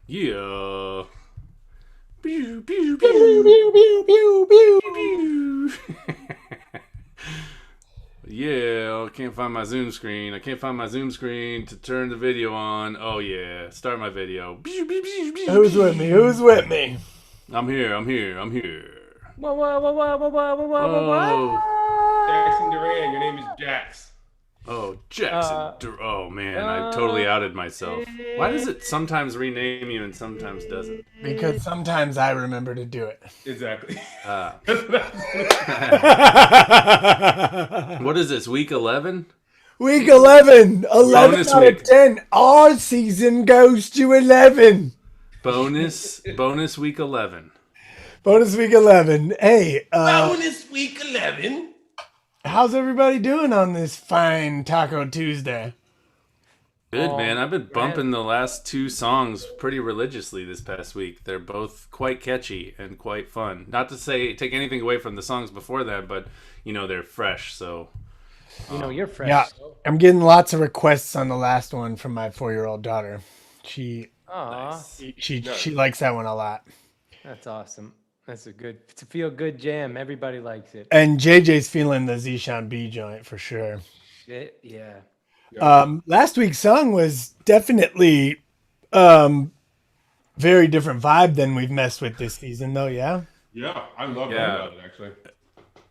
Yeah. Pew, pew, pew, pew, pew, pew. Yeah, I can't find my Zoom screen. I can't find my Zoom screen to turn the video on. Oh yeah, start my video. Who's with me? Who's with me? I'm here. I'm here. I'm here. What? Oh, Jackson Duran, your name is Jax. oh, Jackson. Oh man, I totally outed myself. Why does it sometimes rename you and sometimes doesn't? Because sometimes I remember to do it. Exactly. What is this? Week 11? Week 11. 11 Bonus out week. of 10. Our season goes to 11. Bonus week 11. Bonus week 11. Hey, Bonus week 11. how's everybody doing on this fine Taco Tuesday? Good, man. I've been bumping the last two songs pretty religiously this past week. They're both quite catchy and quite fun. Not to say take anything away from the songs before that, but they're fresh. So You're fresh. Yeah, I'm getting lots of requests on the last one from my 4-year-old daughter. She likes that one a lot. That's awesome. It's a feel good jam. Everybody likes it. And JJ's feeling the Zishan B joint for sure. Shit, yeah. Last week's song was definitely very different vibe than we've messed with this season, though. Yeah. Yeah, I love that about it, actually.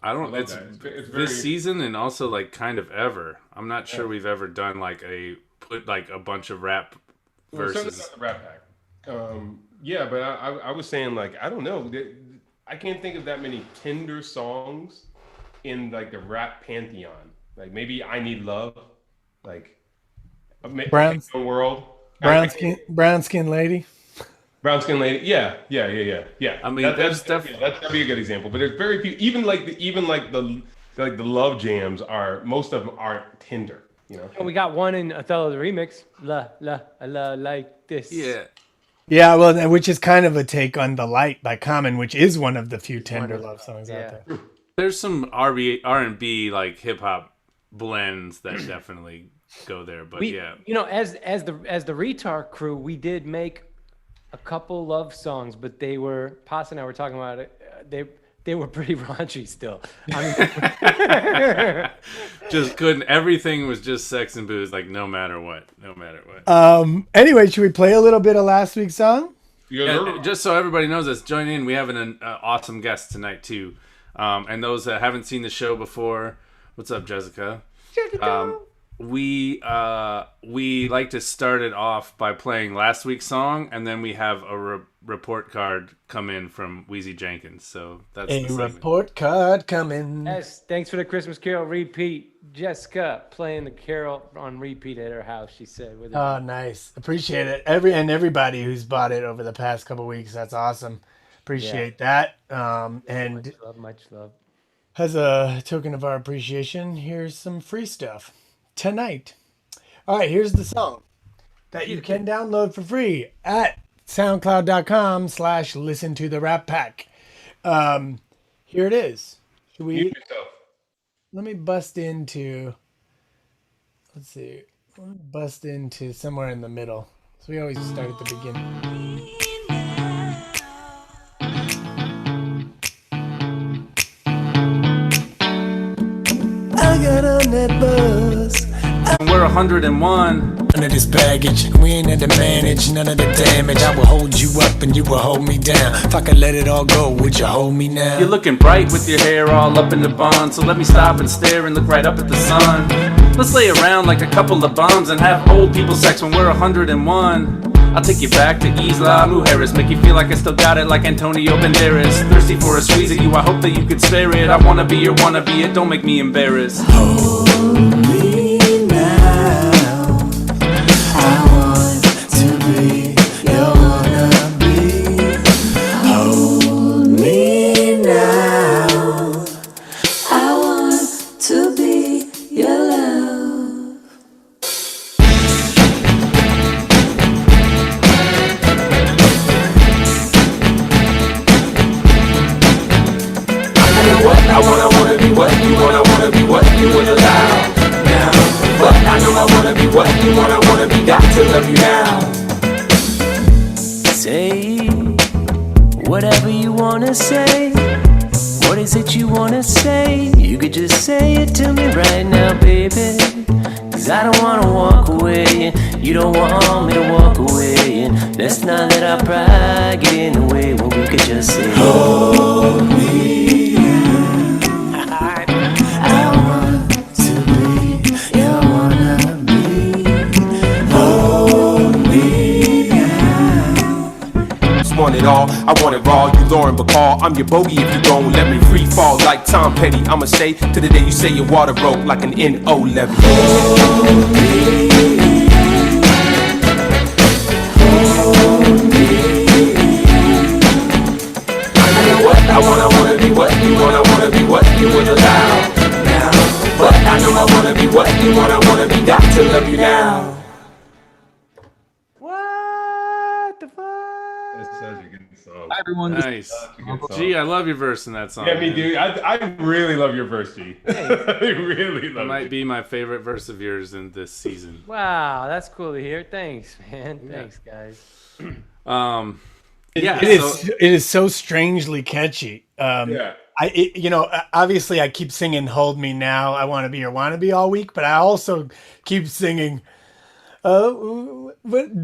I don't. love It's, that. It's very- this season and also like kind of ever. I'm not sure we've ever done like a bunch of rap Certainly verses. not the Rat Pack. Yeah, but I was saying, like, I don't know. I can't think of that many tender songs in like the rap pantheon. Like maybe I Need Love, like Brown World, brown skin lady. Brown Skin Lady. Yeah. I mean, that's that'd be a good example. But there's very few. Even the love jams most of them aren't tender. Oh, we got one in Othello's remix. La like this. Yeah. Yeah, well, which is kind of a take on "The Light" by Common, which is one of the few tender love songs out there. There's some R&B like hip hop blends that definitely go there, but yeah. As the Retard crew, we did make a couple love songs, but they were Paz and I were talking about it. They were pretty raunchy still. I mean, Just couldn't. Everything was just sex and booze, like no matter what. Anyway, should we play a little bit of last week's song? And just so everybody knows us, join in. We have an awesome guest tonight too. And those that haven't seen the show before, what's up, Jessica? We like to start it off by playing last week's song, and then we have a report card come in from Wheezy Jenkins. So that's A the segment. report card coming. yes, thanks for the Christmas Carol repeat. Jessica playing the carol on repeat at her house, she said. With Oh, nice. Appreciate it. Everybody who's bought it over the past couple weeks. That's awesome. Appreciate that. And much love. as a token of our appreciation, here's some free stuff tonight. All right, here's the song that you can download for free at soundcloud.com/listen to the rap pack. Here it is. Should we? Mute yourself. Let me bust into. Let's see. Let me bust into somewhere in the middle. So we always start at the beginning. I got on that bus. We're 101. None of this baggage, we ain't had to manage none of the damage. I will hold you up and you will hold me down. If I could let it all go, would you hold me now? You're looking bright with your hair all up in the bun, so let me stop and stare and look right up at the sun. Let's lay around like a couple of bums and have old people sex when we're 101. I'll take you back to Isla Mujeres, make you feel like I still got it like Antonio Banderas. Thirsty for a squeeze of you, I hope that you could spare it. I wanna be your wanna be it, don't make me embarrassed. Hold me now. I want to be your wannabe. Hold me now. I want to be your love. I wanna be what you wanna be what you would allow now. But I know I wanna be what you wanna be, got to love you now. whatever you wanna say. What is it you wanna say? You could just say it to me right now, baby. Cause I don't wanna walk away, and you don't want me to walk away, and let's not let our pride get in the way when we could just say, hold me. I want to be, you wanna be, hold me. Just want it all, I want it raw. You Lauren Bacall, I'm your bogey if you gon' let me free fall like Tom Petty. I'ma stay to the day you say your water broke like an NO levy. Hold me. Hold me. I know what I wanna be what you wanna be what you would allow now. But I know I wanna be what you wanna be, got to love you now. What the fuck? That's such a good song. Everyone Nice. Such a good song. Gee, I love your verse in that song. Yeah, me man. dude. I really love your verse, G. I really That love might it. be my favorite verse of yours in this season. Wow, that's cool to hear. Thanks, man. Thanks, guys. Yeah, It is so strangely catchy. Yeah. Obviously I keep singing "Hold Me Now," "I Want to Be Your Wannabe" all week, but I also keep singing.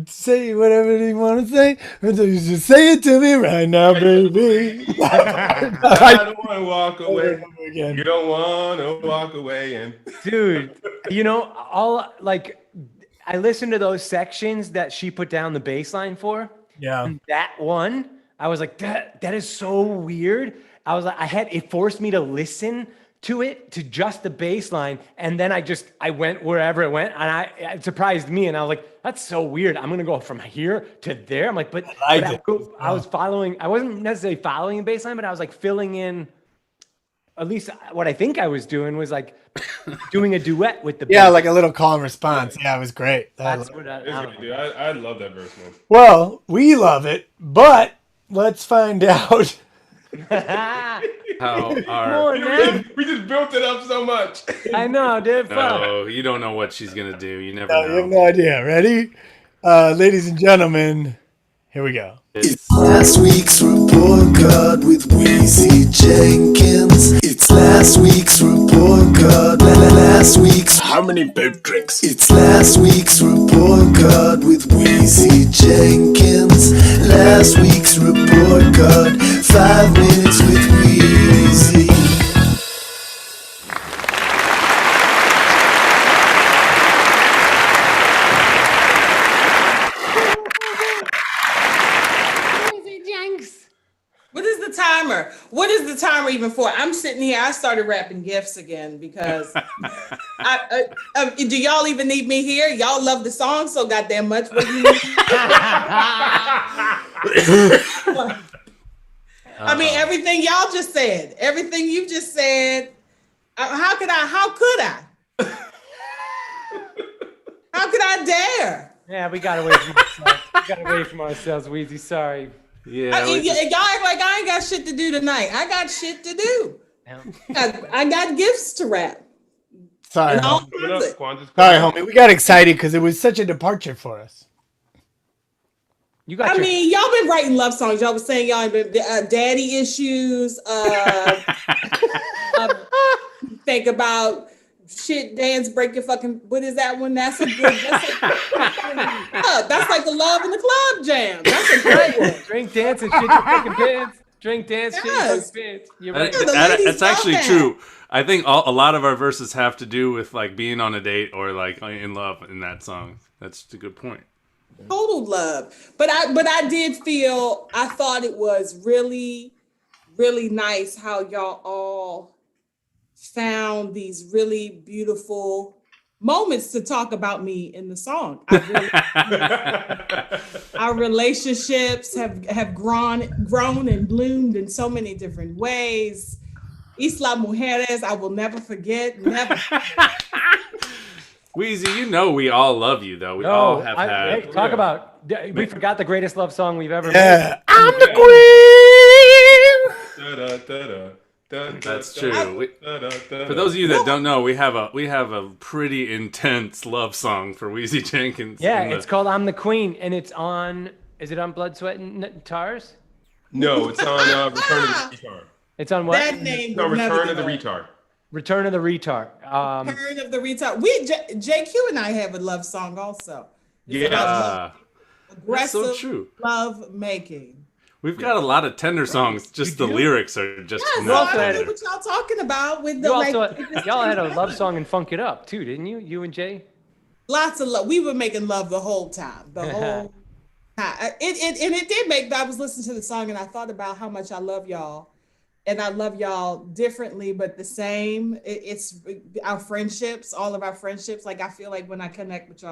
Say whatever you want to say. Just say it to me right now, baby. I don't want to walk away. Again. You don't want to walk away, and Dude, I listened to those sections that she put down the bass line for. Yeah. And that one, I was like, that is so weird. I was like, it forced me to listen to it, to just the bass line. And then I went wherever it went, and it surprised me. And I was like, that's so weird. I'm going to go from here to there. I'm like, I wasn't necessarily following the bass line, but I was like filling in. At least what I think I was doing was like doing a duet with the Yeah, bass. like a little call and response. Yeah, it was great. That's what it's good, dude. I love that verse, man. Well, we love it, but let's find out. how Come our on, man. We just built it up so much. I know, dude. Fuck. no, you don't know what she's gonna do. You never You have know. no idea. Ready? Ladies and gentlemen, here we go. It's Last week's report card with Wheezy Jenkins. It's last week's report card. Last week's how many big drinks? It's last week's report card with Wheezy Jenkins. Last week's report card. 5 minutes with Wheezy. What is the timer? What is the timer even for? I'm sitting here. I started rapping gifts again because do y'all even need me here? Y'all love the song so goddamn much. What do you need? I mean, everything y'all just said, everything you just said. How could I? How could I? How could I dare? Yeah, we got away from ourselves. Weezy. Sorry. yeah. Y'all act like I ain't got shit to do tonight. I got shit to do. I got gifts to rap. Sorry, And all homie. kinds of- Sorry, homie. We got excited because it was such a departure for us. You got I mean, y'all been writing love songs. Y'all was saying y'all been daddy issues. Think about shit, dance, break your fucking. What is that one? That's a good. That's like the love in the club jam. That's a great one. drink, dance, and shit your fucking pants. Drink, dance, shit your Yes. fucking pants. You're right. the ladies That's love actually that. true. I think a lot of our verses have to do with like being on a date or like in love in that song. That's a good point. Total love. But I did feel, I thought it was really, really nice how y'all all found these really beautiful moments to talk about me in the song. Our relationships have grown and bloomed in so many different ways. Isla Mujeres, I will never forget. Never. Wheezy, you know we all love you though. We all have had. Hey, talk about. We forgot the greatest love song we've ever made. Yeah. I'm the queen. That's true. For those of you that don't know, we have a pretty intense love song for Wheezy Jenkins. Yeah, it's called "I'm the Queen," and it's on. Is it on Blood, Sweat, and Tars? No, it's on Return of the Retard. It's on what? That name It's on would never Return of the get old. Retard. Return of the Retard. Return of the Retard. We JQ and I have a love song also. It's about That's aggressive so true. love making. We've got a lot of tender songs. Just the lyrics are just Yes, not I tender. know what y'all talking about with the You also, like. y'all had a love song and Funk It Up too, didn't you? You and Jay. Lots of love. We were making love the whole time. The whole time. It did make. I was listening to the song and I thought about how much I love y'all, and I love y'all differently but the same. It's our friendships, all of our friendships. Like I feel like when I connect with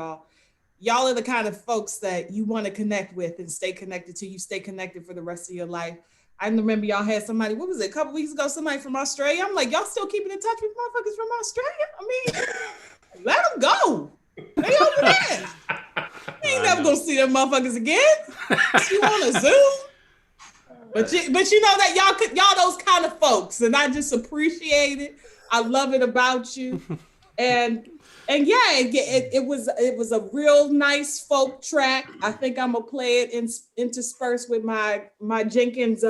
y'all are the kind of folks that you want to connect with and stay connected to. You stay connected for the rest of your life. I remember y'all had somebody, what was it, a couple weeks ago, somebody from Australia. I'm like, y'all still keeping in touch with motherfuckers from Australia? I mean, let them go. They over there. You ain't never gonna see them motherfuckers again. You on a Zoom. But you know that y'all those kind of folks, and I just appreciate it. I love it about you. And yeah, it was a real nice folk track. I think I'm gonna play it interspersed with my Jenkins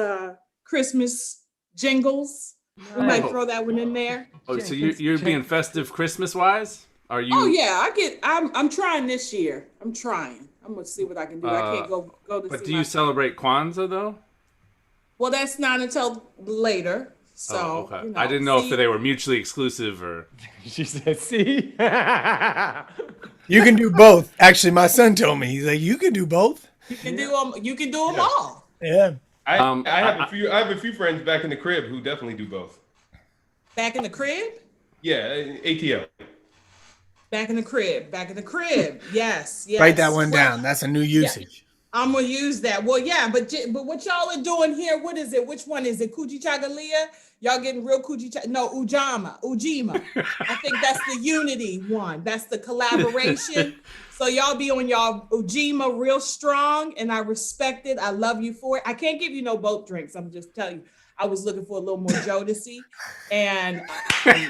Christmas jingles. We might throw that one in there. Oh, so you're being festive Christmas wise? Are you? Oh yeah, I'm trying this year. I'm trying. I'm gonna see what I can do. I can't go to. But see do you celebrate Kwanzaa though? Well, that's not until later. So okay. You know, I didn't know if they were mutually exclusive or. She said, "See, You can do both. Actually, my son told me, he's like, you can do both. you can do them. You can do them all. Yeah. I have a few friends back in the crib who definitely do both. Back in the crib. Yeah, ATL. Back in the crib. Back in the crib. Yes. Yes. Write that one down. That's a new usage. I'm gonna use that. Well, yeah, but what y'all are doing here? What is it? Which one is it? Kujichagulia? Y'all getting real No, Ujima. I think that's the unity one. That's the collaboration. So y'all be on y'all Ujima real strong, and I respect it. I love you for it. I can't give you no boat drinks. I'm just telling you. I was looking for a little more Jodeci, and you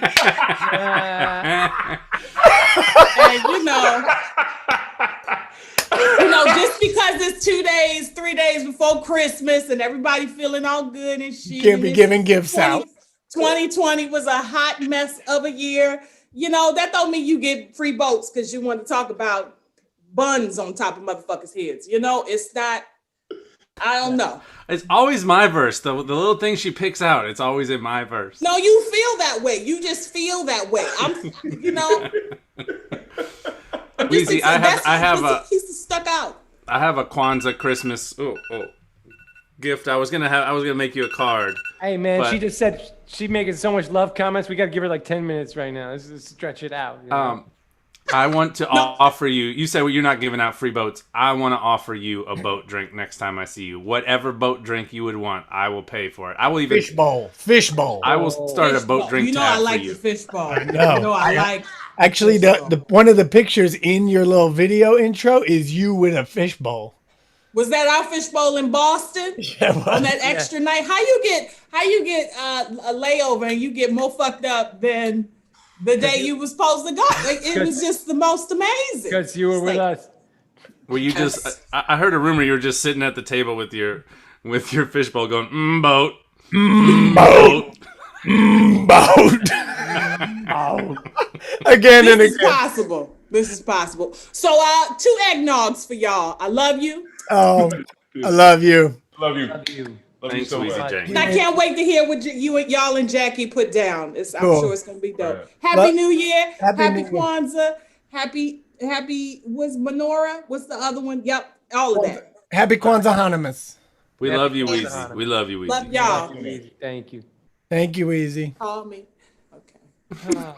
know, just because it's 2 days, 3 days before Christmas, and everybody feeling all good and shit. Can't be giving gifts out. 2020 was a hot mess of a year. You know, that don't mean you get free boats because you want to talk about buns on top of motherfuckers' heads. You know, it's not. I don't know. It's always my verse. The little thing she picks out, it's always in my verse. No, you feel that way. You just feel that way. You know. Weezy, he's stuck out. I have a Kwanzaa Christmas gift. I was gonna make you a card. Hey man, she just said she's making so much love comments. We gotta give her like 10 minutes right now. Let's just stretch it out. You know? I want to offer you. You said you're not giving out free boats. I want to offer you a boat drink next time I see you. Whatever boat drink you would want, I will pay for it. I will even fish bowl. I will start a boat drink. You know tab I like for you. the fish bowl. I know. You know I like. Actually, the one of the pictures in your little video intro is you with a fish bowl. Was that our fish bowl in Boston? Yeah, on that extra night? How you get a layover and you get more fucked up than the day you was supposed to go? It was just the most amazing. Because you were with us. Were you just? I heard a rumor you were just sitting at the table with your fishbowl going, boat, boat, boat. Again and again. This is possible. So 2 eggnogs for y'all. I love you. Oh, I love you. Love you. Thanks, you so Weezy much. J. And I can't wait to hear what y'all and Jackie put down. I'm sure it's gonna be dope. Right. Happy New Year. Happy New Year. Kwanzaa. Happy. Was Menorah? What's the other one? Yep. All of that. Happy Kwanzaa Hanamas. We love you, Weezy. We love you, Weezy. Love y'all. Thank you. Thank you, Easy. Call me.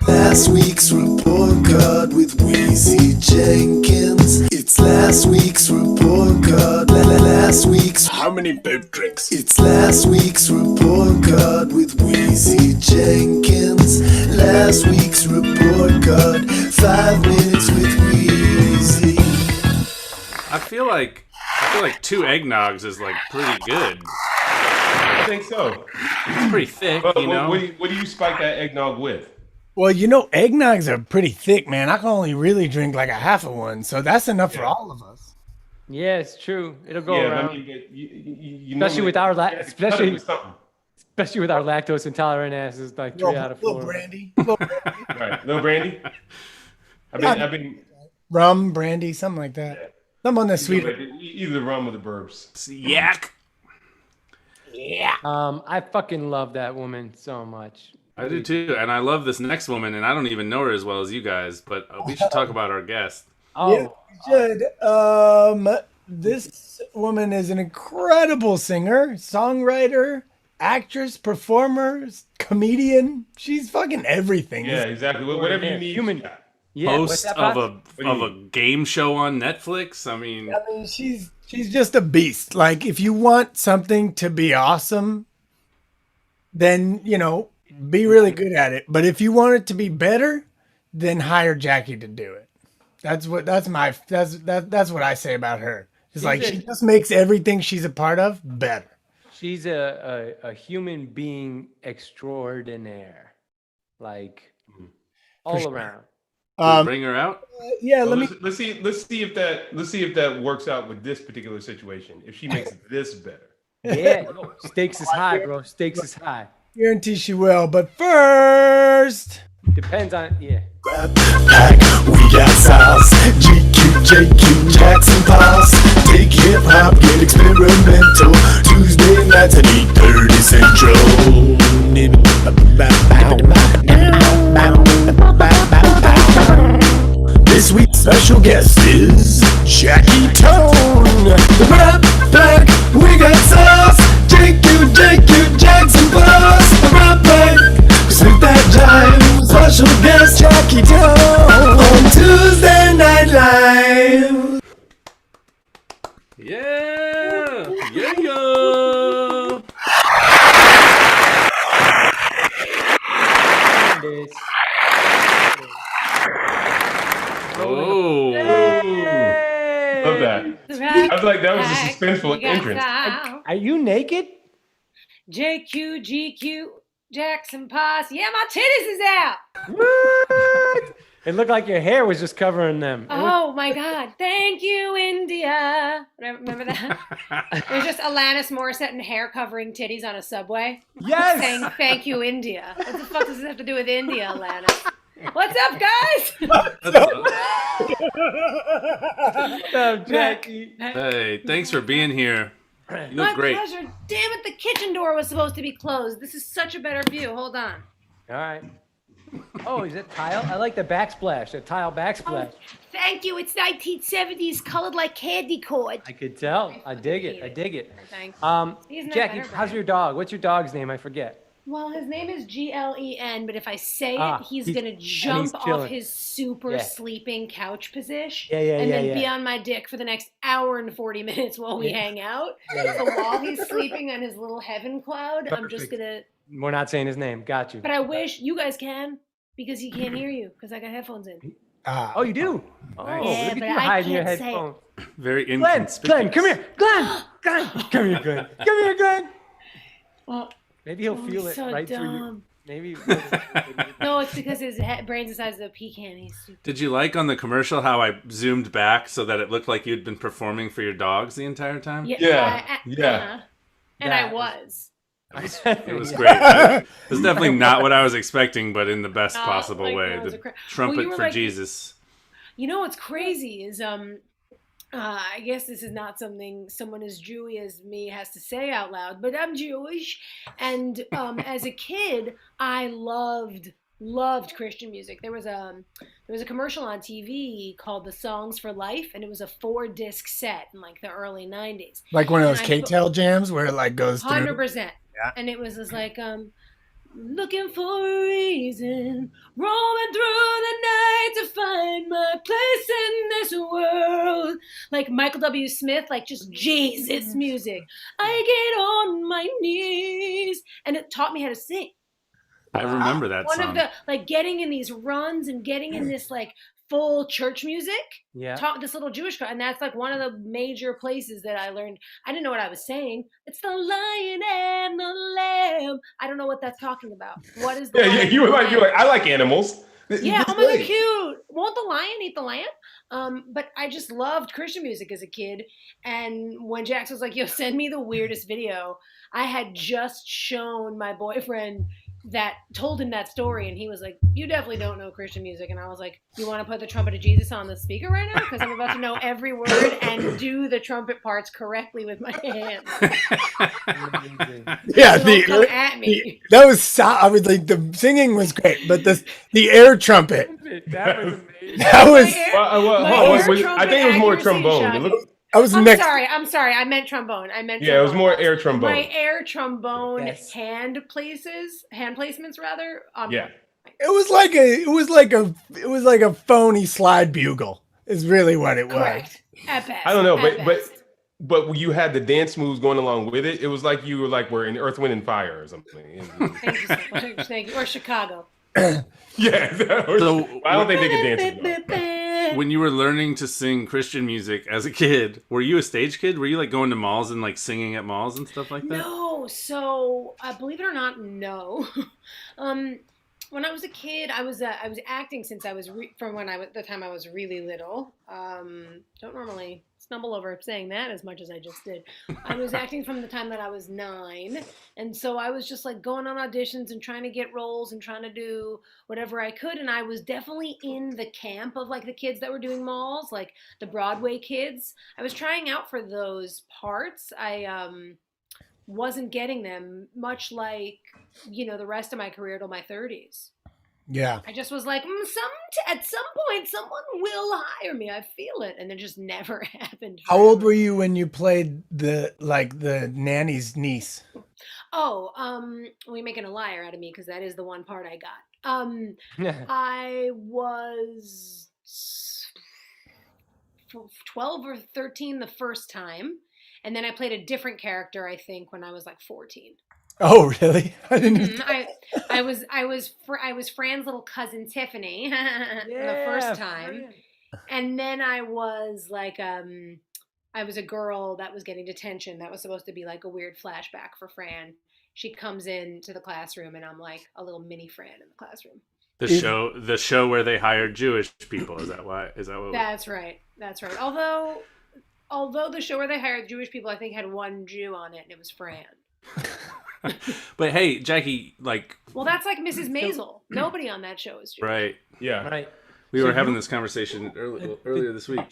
Last week's report card with Wheezy Jenkins. It's last week's report card. Last week's how many boat drinks? It's last week's report card with Wheezy Jenkins. Last week's report card. 5 minutes with Wheezy. I feel like 2 eggnogs is like pretty good. I think so. It's pretty thick, But you know. what do you spike that eggnog with? Well, you know, eggnogs are pretty thick, man. I can only really drink like a half of one, so that's enough for all of us. Yeah, it's true. It'll go Yeah, around. I mean, but you Especially with our cut it with something. especially with our lactose intolerant asses, like 3 out of 4. Little brandy. Little brandy. Right, little brandy. I've been Rum, brandy, something like that. Yeah. Something on the sweet. Either the rum or the burbs. Yak. I fucking love that woman so much. I do too, and I love this next woman, and I don't even know her as well as you guys, but we should talk about our guest. Oh, Yeah, we should. This woman is an incredible singer, songwriter, actress, performer, comedian. She's fucking everything. Yeah, exactly. Whatever you need. Human. Yeah, Host of a game show on Netflix. I mean, she's just a beast. Like, if you want something to be awesome, then be really good at it. But if you want it to be better, then hire Jackie to do it. That's what I say about her. It's like she just makes everything she's a part of better. She's a human being extraordinaire, like all around. bring her out. Yeah, Well, let's see if that works out with this particular situation. If she makes this better. Yeah, stakes is high, bro. Stakes is high. guarantee she will. But first, Depends on Rap pack, we got sauce. JQ, Jackson Pass. Take hip hop, get experimental. Tuesday nights at 8:30 Central. This week's special guest is Jackie Tohn. The rap pack, we got sauce. JQ, Jackson Pass. The rap pack, spit that jive. Special guest Jackie Tohn on Tuesday Night Live. Yeah, yeah. this. Oh, Love that. I was like, that was a suspenseful entrance. Are you naked? JQ, GQ, Jackson Pass. Yeah, my titties is out. What? It looked like your hair was just covering them. Oh my God. Thank you, India. Remember that? It was just Alanis Morissette and hair covering titties on a subway. Yes. Saying thank you, India. What the fuck does this have to do with India, Alanis? What's up, guys? What's up, Jackie? Hey, thanks for being here. You look My great. pleasure. Damn it, the kitchen door was supposed to be closed. This is such a better view. Hold on. All right. Oh, is it tile? I like the backsplash, the tile backsplash. Thank you. It's 1970s, colored like candy corn. I could tell. I dig it. I dig it. Thanks. Isn't that Jackie, better, how's Brian? your dog? What's your dog's name? I forget. Well, his name is Glen, but if I say Ah, it, he's he's- gonna jump he's off chilling. his super Yeah. sleeping couch position Yeah, and then yeah. be on my dick for the next hour and 40 minutes while we hang out. So while he's sleeping on his little heaven cloud, I'm just Perfect. gonna. We're not saying his name. Got you. But I wish you guys can because he can't hear you because I got headphones in. Oh, you do? Oh, Yeah, look at but you I hiding your can't say it. headphones. Very Glenn, inconspicuous. come here. Glenn, come here, Glenn. Come here, Glenn. Well, Maybe he'll feel it so right through you. dumb. Maybe. No, it's because his brain's the size of a pecan. He's stupid. Did you like on the commercial how I zoomed back so that it looked like you'd been performing for your dogs the entire time? Yeah, And That I was. It was great. It was definitely not what I was expecting, but in the best Oh, possible like, way. that was The a Well, trumpet you were for like- Jesus. You know what's crazy is I guess this is not something someone as Jewy as me has to say out loud, but I'm Jewish, and as a kid I loved Christian music. There was a commercial on TV called The Songs for Life, and it was a 4-disc set in like the early 90s. like one of those And I K-Tail jams where it like goes through. 100%. Yeah. And it was just like, looking for a reason, roaming through the night to find my place in this world. Like Michael W. Smith, like just Jesus music. I get on my knees. And it taught me how to sing. I remember that One song. of the, like getting in these runs and getting in this like full church music. Yeah. Taught this little Jewish crowd, and that's like one of the major places that I learned. I didn't know what I was saying. It's the lion and the lamb. I don't know what that's talking about. What is the Yeah, lion you were and the like, lamb? I like animals. Yeah, That's oh my god, great. cute. Won't the lion eat the lamb? But I just loved Christian music as a kid. And when Jax was like, yo, send me the weirdest video, I had just shown my boyfriend that, told him that story, and he was like, you definitely don't know Christian music. And I was like, you want to put the trumpet of Jesus on the speaker right now? Because I'm about to know every word and do the trumpet parts correctly with my hands. Yeah, So don't come at me. that was I was like the singing was great, but the air trumpet That was amazing. that My was air, Well, my hold on, air I trumpet think it was more accuracy is trombone. It shocking. looked, I was I'm next. sorry. I meant trombone. yeah, it was more air My trombone. air trombone Yes. hand placements rather. Yeah. It was like a phony slide bugle. Is really what it was. Correct. At best. I don't know, At but best. but you had the dance moves going along with it. It was like you were in Earth, Wind, and Fire or something. Thank you so much. Thank you. Or Chicago. Yeah. So, I don't think they could dance. Though. when you were learning to sing Christian music as a kid, were you a stage kid? Were you like going to malls and like singing at malls and stuff like that? No. So, believe it or not, no. When I was a kid, I was acting since I was the time I was really little. Don't normally stumble over saying that as much as I just did. I was acting from the time that I was 9, and so I was just like going on auditions and trying to get roles and trying to do whatever I could. And I was definitely in the camp of like the kids that were doing malls, like the Broadway kids. I was trying out for those parts. I wasn't getting them, much like, the rest of my career till my 30s. Yeah. I just was like, at some point, someone will hire me. I feel it, and it just never happened. How old were you when you played the nanny's niece? Oh, we making a liar out of me because that is the one part I got. I was 12 or 13 the first time, and then I played a different character, I think, when I was like 14. Oh, really? I didn't. I was Fran's little cousin Tiffany the first time, and then I was like I was a girl that was getting detention. That was supposed to be like a weird flashback for Fran. She comes into the classroom, and I'm like a little mini Fran in the classroom. The show where they hired Jewish people. Is that why? Is that what? That's right. Although the show where they hired Jewish people, I think had one Jew on it, and it was Fran. But hey, Jackie, well, that's like Mrs. Maisel. Nobody on that show is Jewish. Right. Yeah. Right. We were having this conversation earlier this week.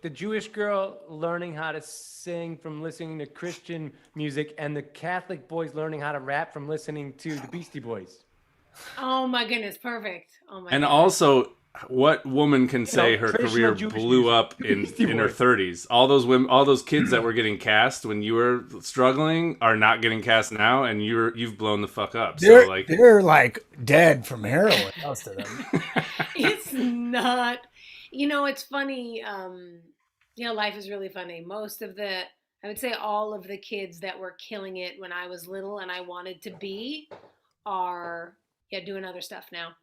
The Jewish girl learning how to sing from listening to Christian music, and the Catholic boys learning how to rap from listening to the Beastie Boys. Oh my goodness, perfect. Oh my. And goodness. Also, what woman can say her career blew up in her 30s? All those women, all those kids that were getting cast when you were struggling are not getting cast now, and you've blown the fuck up. They're like dead from heroin, most of them. It's not. It's funny. Life is really funny. I would say all of the kids that were killing it when I was little and I wanted to be are doing other stuff now.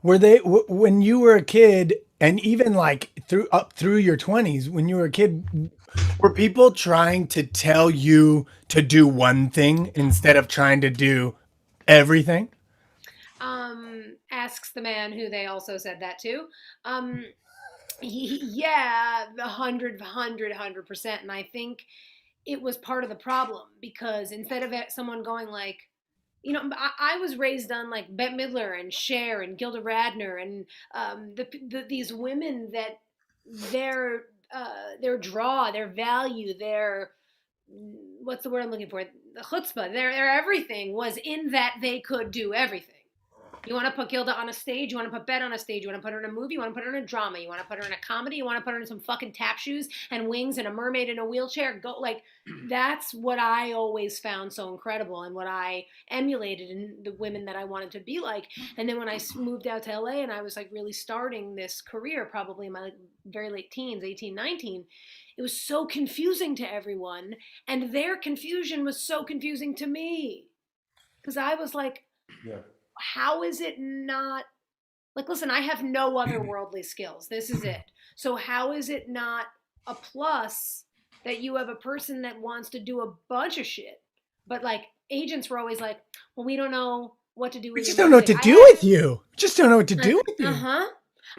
Were they when you were a kid, and even like through your 20s, when you were a kid, were people trying to tell you to do one thing instead of trying to do everything? Asks the man who they also said that to. Yeah, 100%. And I think it was part of the problem, because instead of someone going like, I was raised on like Bette Midler and Cher and Gilda Radner and these women that their draw, their value, their, what's the word I'm looking for? The chutzpah, their everything was in that they could do everything. You want to put Gilda on a stage, you want to put Bette on a stage, you want to put her in a movie, you want to put her in a drama, you want to put her in a comedy, you want to put her in some fucking tap shoes and wings and a mermaid in a wheelchair. That's what I always found so incredible and what I emulated in the women that I wanted to be like. And then when I moved out to LA and I was like really starting this career, probably in my very late teens, 18, 19, it was so confusing to everyone. And their confusion was so confusing to me. Because I was like, how is it not, like, listen, I have no other worldly skills. This is it. So how is it not a plus that you have a person that wants to do a bunch of shit? But like agents were always like, well, we don't know what to do We with just your don't know what to music. do with you. We just don't know what to do with you. Uh-huh.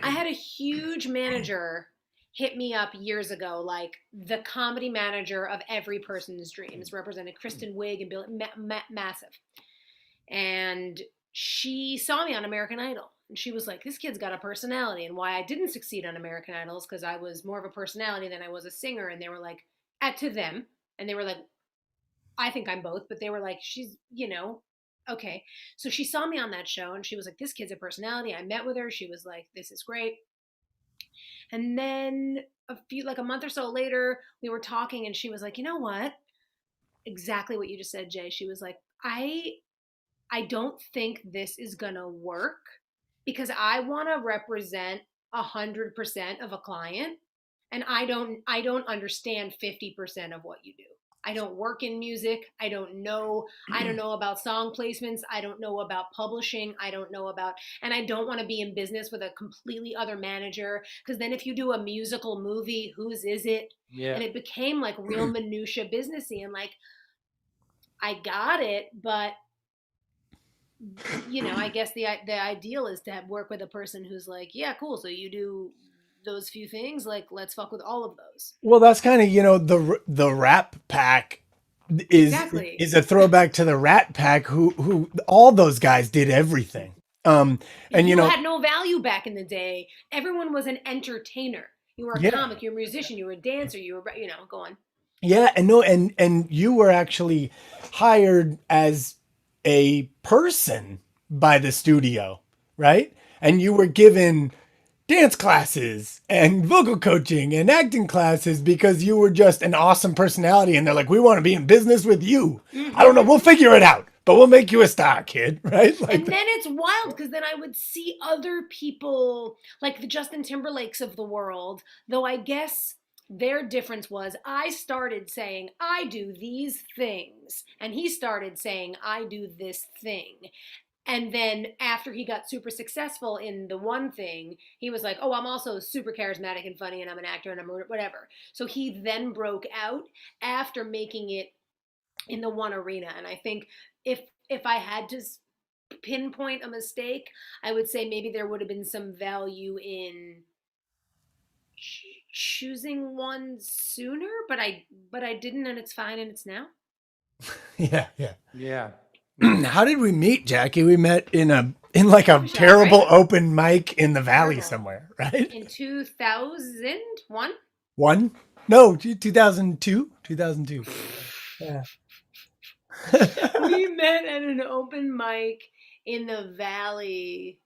I had a huge manager hit me up years ago, like the comedy manager of every person's dreams, represented Kristen Wiig and Bill, massive. And she saw me on American Idol. And she was like, this kid's got a personality. And why I didn't succeed on American Idol is because I was more of a personality than I was a singer. And they were like, to them. And they were like, I think I'm both. But they were like, she's, okay. So she saw me on that show and she was like, this kid's a personality. I met with her. She was like, this is great. And then a month or so later, we were talking and she was like, you know what? Exactly what you just said, Jay. She was like, I don't think this is gonna work because I want to represent 100% of a client, and I don't understand 50% of what you do. I don't work in music. I don't know about song placements. I don't know about publishing. I don't know about, and I don't want to be in business with a completely other manager because then if you do a musical movie, whose is it? Yeah. And it became like real minutia businessy, and like I got it, but I guess the ideal is to work with a person who's like, yeah, cool. So you do those few things, like let's fuck with all of those. Well, that's kind of the Rap Pack is a throwback to the Rat Pack, who all those guys did everything. And you had no value back in the day. Everyone was an entertainer. You were a comic, you were a musician, you were a dancer, you were go on. Yeah, and you were actually hired as a person by the studio, right? And you were given dance classes and vocal coaching and acting classes because you were just an awesome personality. And they're like, we want to be in business with you. I don't know. We'll figure it out, but we'll make you a star, kid. Right? Like then it's wild because then I would see other people like the Justin Timberlakes of the world, though I guess their difference was I started saying, I do these things. And he started saying, I do this thing. And then after he got super successful in the one thing, he was like, oh, I'm also super charismatic and funny and I'm an actor and I'm whatever. So he then broke out after making it in the one arena. And I think if I had to pinpoint a mistake, I would say maybe there would have been some value in choosing one sooner, but I didn't, and it's fine, and it's now. Yeah. How did we meet, Jackie? We met in like a terrible open mic in the valley somewhere, right? In 2001? No, 2002. 2002. Yeah. We met at an open mic in the valley.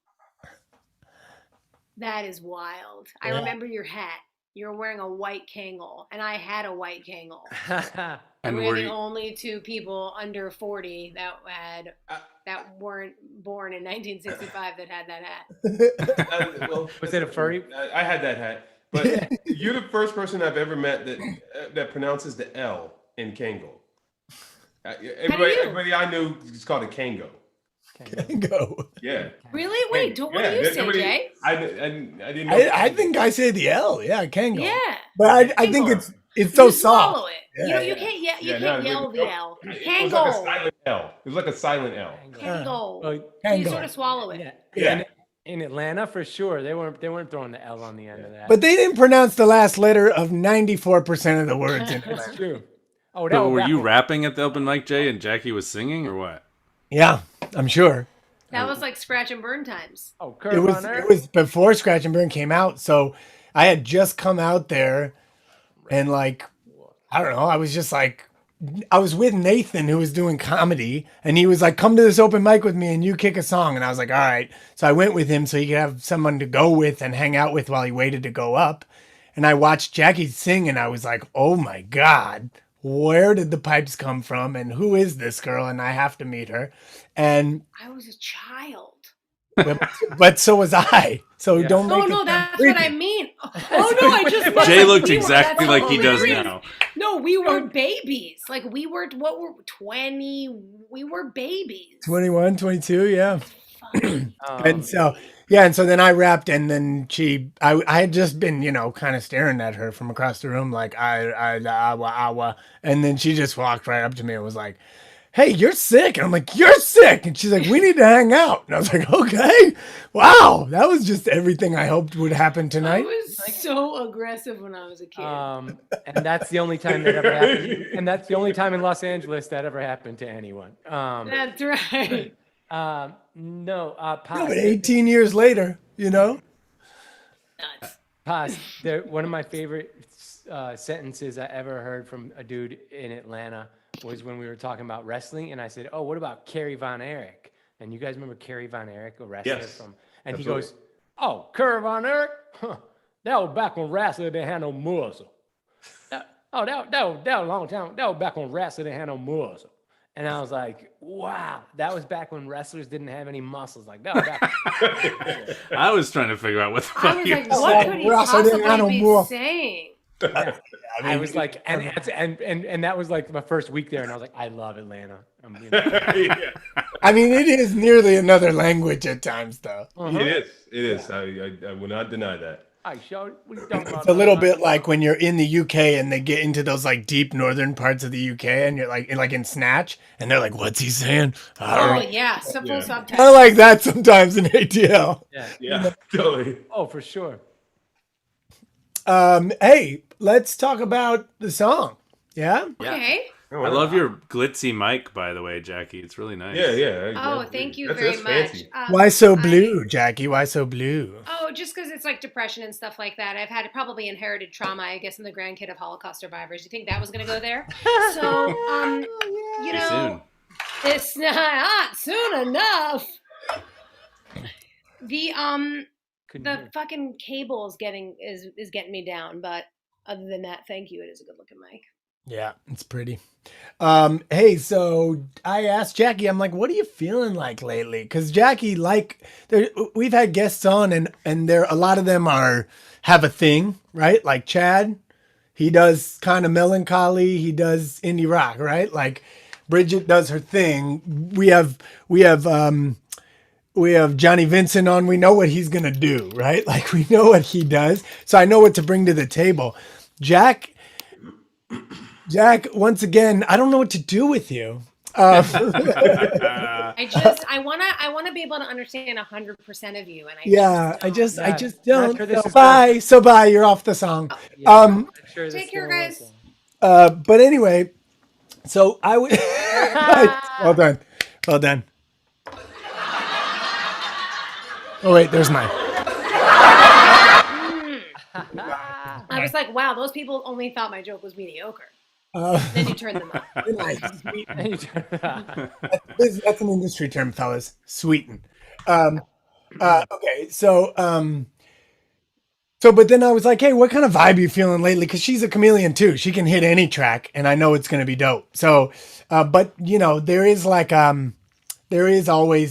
That is wild. I remember your hat. You were wearing a white Kangol, and I had a white Kangol. And we're the only two people under 40 that weren't born in 1965 that had that hat. Was it a furry? I had that hat, but you're the first person I've ever met that pronounces the L in Kangol. Everybody I knew just called it Kango. Kango. Yeah. Really? Wait, what do you say, Jay? I didn't know. I think I say the L. Yeah, Kango. Yeah. But I think it's so soft. Swallow it. You can't yell the L. It was like a silent L. It was like a silent L. Kango. You sort of swallow it. Yeah. In Atlanta, for sure, they weren't throwing the L on the end of that. But they didn't pronounce the last letter of 94% of the words in Atlanta. That's true. Oh, so were you rapping at the open mic, Jay, and Jackie was singing, or what? Yeah, I'm sure. That was like Scratch and Burn times. Oh, it was before Scratch and Burn came out, so I had just come out there, and like, I don't know, I was with Nathan, who was doing comedy, and he was like, come to this open mic with me and you kick a song. And I was like, all right. So I went with him so he could have someone to go with and hang out with while he waited to go up. And I watched Jackie sing and I was like, oh my God, where did the pipes come from? And who is this girl? And I have to meet her. And I was a child. But so was I. So don't make no, that's what I mean. Oh no, I just Jay looked exactly like he does now. No, we were babies. Like we were 20? We were babies. 21, 22, yeah. And so and so then I rapped, and then I had just been, kind of staring at her from across the room, like and then she just walked right up to me and was like, hey, you're sick. And I'm like, you're sick. And she's like, we need to hang out. And I was like, okay. Wow. That was just everything I hoped would happen I tonight. was so aggressive when I was a kid. And that's the only time that ever happened. And that's the only time in Los Angeles that ever happened to anyone. That's right. No, Yeah, Paz, but 18 years later, you know? Nuts. Paz, one of my favorite sentences I ever heard from a dude in Atlanta was when we were talking about wrestling, and I said, "Oh, what about Kerry Von Erich?" And you guys remember Kerry Von Erich, a wrestler Yes, from? And absolutely. he goes, "Oh, Kerry Von Erich, huh, that was back when wrestler didn't have no muscle. That was a long time. That was back when wrestler didn't have no muscle." And I was like, "Wow, that was back when wrestlers didn't have any muscles. Like that was back." I was trying to figure out what the I fuck was you like, were what saying. could he Ross, I didn't have no possibly be more. saying? Yeah. I was like, and that was like my first week there, and I was like, I love Atlanta. Yeah. I mean, it is nearly another language at times, though. It is. I will not deny that. I showed. What are you talking about? It's a little bit like when you're in the UK and they get into those like deep northern parts of the UK and you're like in Snatch and they're like, "What's he saying?" I don't Oh know. yeah, full Yeah. subtitles. I like that sometimes in ATL. Yeah, totally. Oh, for sure. Hey, let's talk about the song. Yeah. Okay. I love your glitzy mic, by the way, Jackie. It's really nice. Yeah. Oh, thank you That's very much. fancy. Why so blue, Jackie? Why so blue? Oh, just because it's like depression and stuff like that. I've had probably inherited trauma, I guess, I'm the grandkid of Holocaust survivors. You think that was going to go there? So, you Too know, soon. it's not soon enough. Couldn't The hear. fucking cable is getting me down, but other than that, thank you. It is a good looking mic. Yeah, it's pretty. Hey, so I asked Jackie, I'm like, what are you feeling like lately? Because Jackie, we've had guests on, and there a lot of them have a thing, right? Like Chad, he does kind of melancholy, he does indie rock, right? Like Bridget does her thing. We have Johnny Vincent on. We know what he's gonna do, right? Like we know what he does. So I know what to bring to the table. Jack, once again, I don't know what to do with you. I wanna be able to understand 100% of you, and I just don't. sure this is Bye. You're off the song. I'm sure this take care, still guys. works. But anyway, so I would. Well done. Oh wait, there's mine. I was like, wow, those people only thought my joke was mediocre. Then you turned them up. That's an industry term, fellas. Sweeten. Okay, so but then I was like, hey, what kind of vibe are you feeling lately? Because she's a chameleon too. She can hit any track, and I know it's gonna be dope. So, but you know, there is always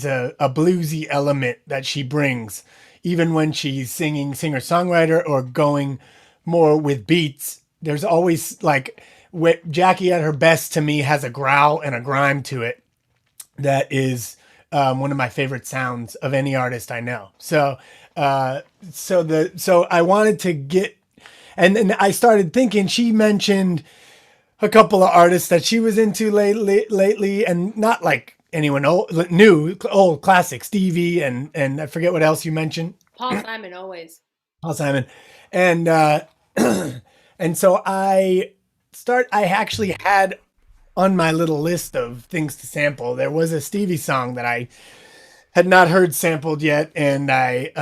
a bluesy element that she brings, even when she's singing singer-songwriter or going more with beats. There's always like Jackie at her best to me has a growl and a grime to it that is one of my favorite sounds of any artist I know. So I wanted to get, and then I started thinking, she mentioned a couple of artists that she was into lately, and not like anyone old classic, Stevie, and I forget what else you mentioned. Paul Simon always. Paul Simon. And and so I actually had on my little list of things to sample, there was a Stevie song that I had not heard sampled yet, and I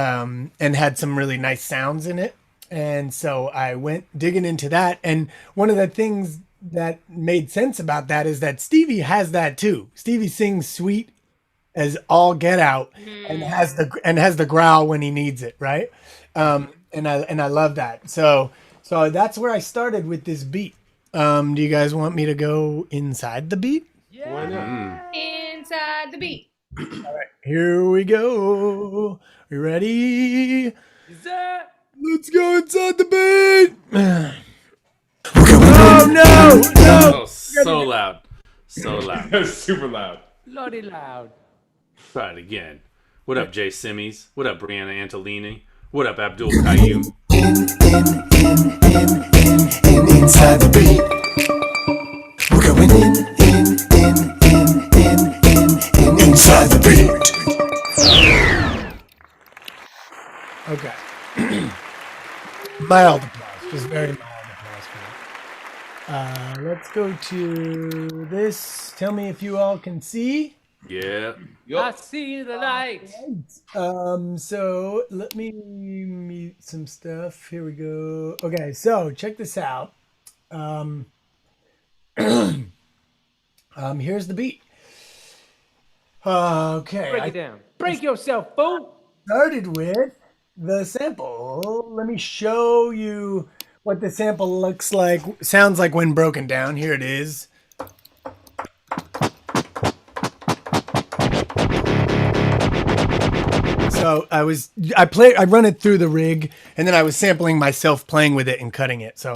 and had some really nice sounds in it. And so I went digging into that, and one of the things that made sense about that is that Stevie has that too. Stevie sings sweet as all get out, and has the growl when he needs it, right? And I love that. So that's where I started with this beat. Do you guys want me to go inside the beat? Why not? Inside the beat. All right, here we go. You ready? Let's go inside the beat. Oh no! Oh, so loud. So loud. That's super loud. Bloody loud. Try it again. What up, Jay Simmies? What up, Brianna Antolini? What up, Abdul Qayyum? Inside the beat. We're going in, mild applause, just very mild applause for that. Let's go to this. Tell me if you all can see. Yeah. I see the light. So let me mute some stuff. Here we go. Okay, so check this out. Here's the beat. Okay, Break it down. Break yourself, fool. started with the sample. Let me show you what the sample looks like, sounds like when broken down. Here it is. So I run it through the rig, and then I was sampling myself playing with it and cutting it. So.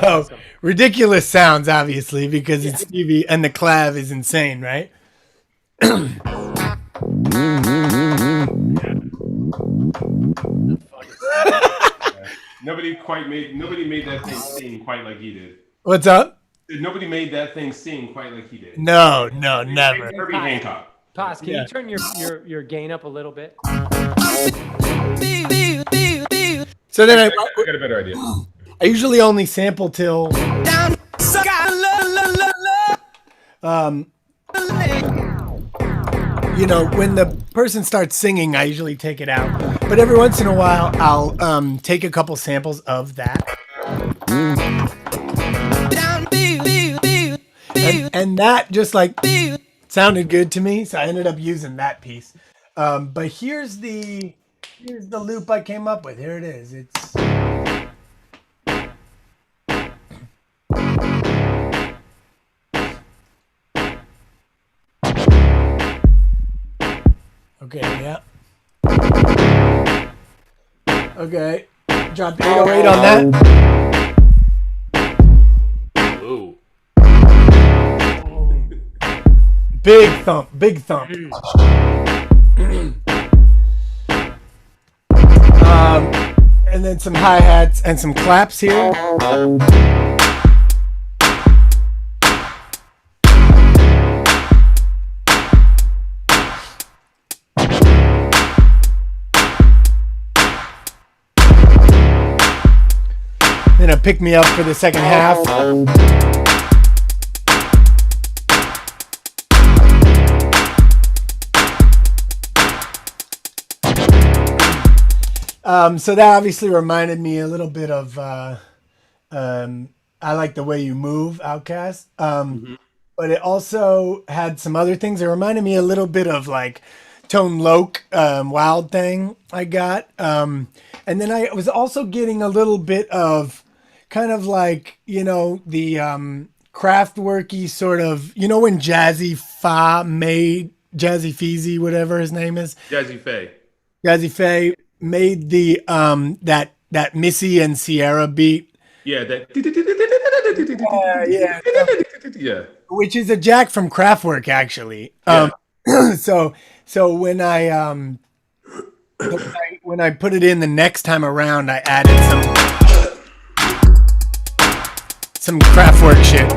So ridiculous sounds, obviously, because it's Stevie and the clav is insane, right? Nobody made that thing sing quite like he did. What's up? Nobody made that thing sing quite like he did. No, never. Herbie Hancock. Paz, can you turn your gain up a little bit? So then I got a better idea. I usually only sample till when the person starts singing, I usually take it out. But every once in a while, I'll take a couple samples of that. And that just like sounded good to me, so I ended up using that piece. But here's the loop I came up with. Here it is. It's okay, yeah. Okay, drop the 808 on that. Ooh. Big thump, big thump. And then some hi-hats and some claps here. Then a pick me up for the second half. So that obviously reminded me a little bit of I Like the Way You Move, Outcast. But it also had some other things. It reminded me a little bit of like Tohn Loc, Wild Thing I got. And then I was also getting a little bit of kind of like, the Kraftwerky sort of, when Jazzy Feezy, whatever his name is. Jazzy Faye made the that Missy and Sierra beat. Yeah, that. Yeah. Which is a jack from Kraftwerk, actually. Yeah. So when I put it in the next time around, I added some Kraftwerk shit.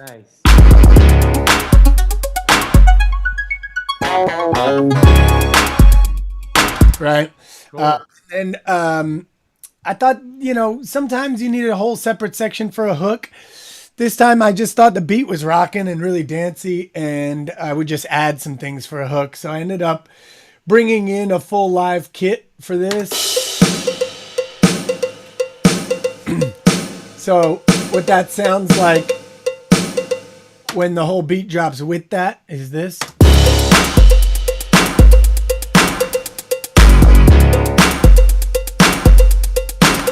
Nice. Right. Cool. And I thought, sometimes you need a whole separate section for a hook. This time I just thought the beat was rocking and really dancey, and I would just add some things for a hook. So I ended up bringing in a full live kit for this. So what that sounds like when the whole beat drops with that is this.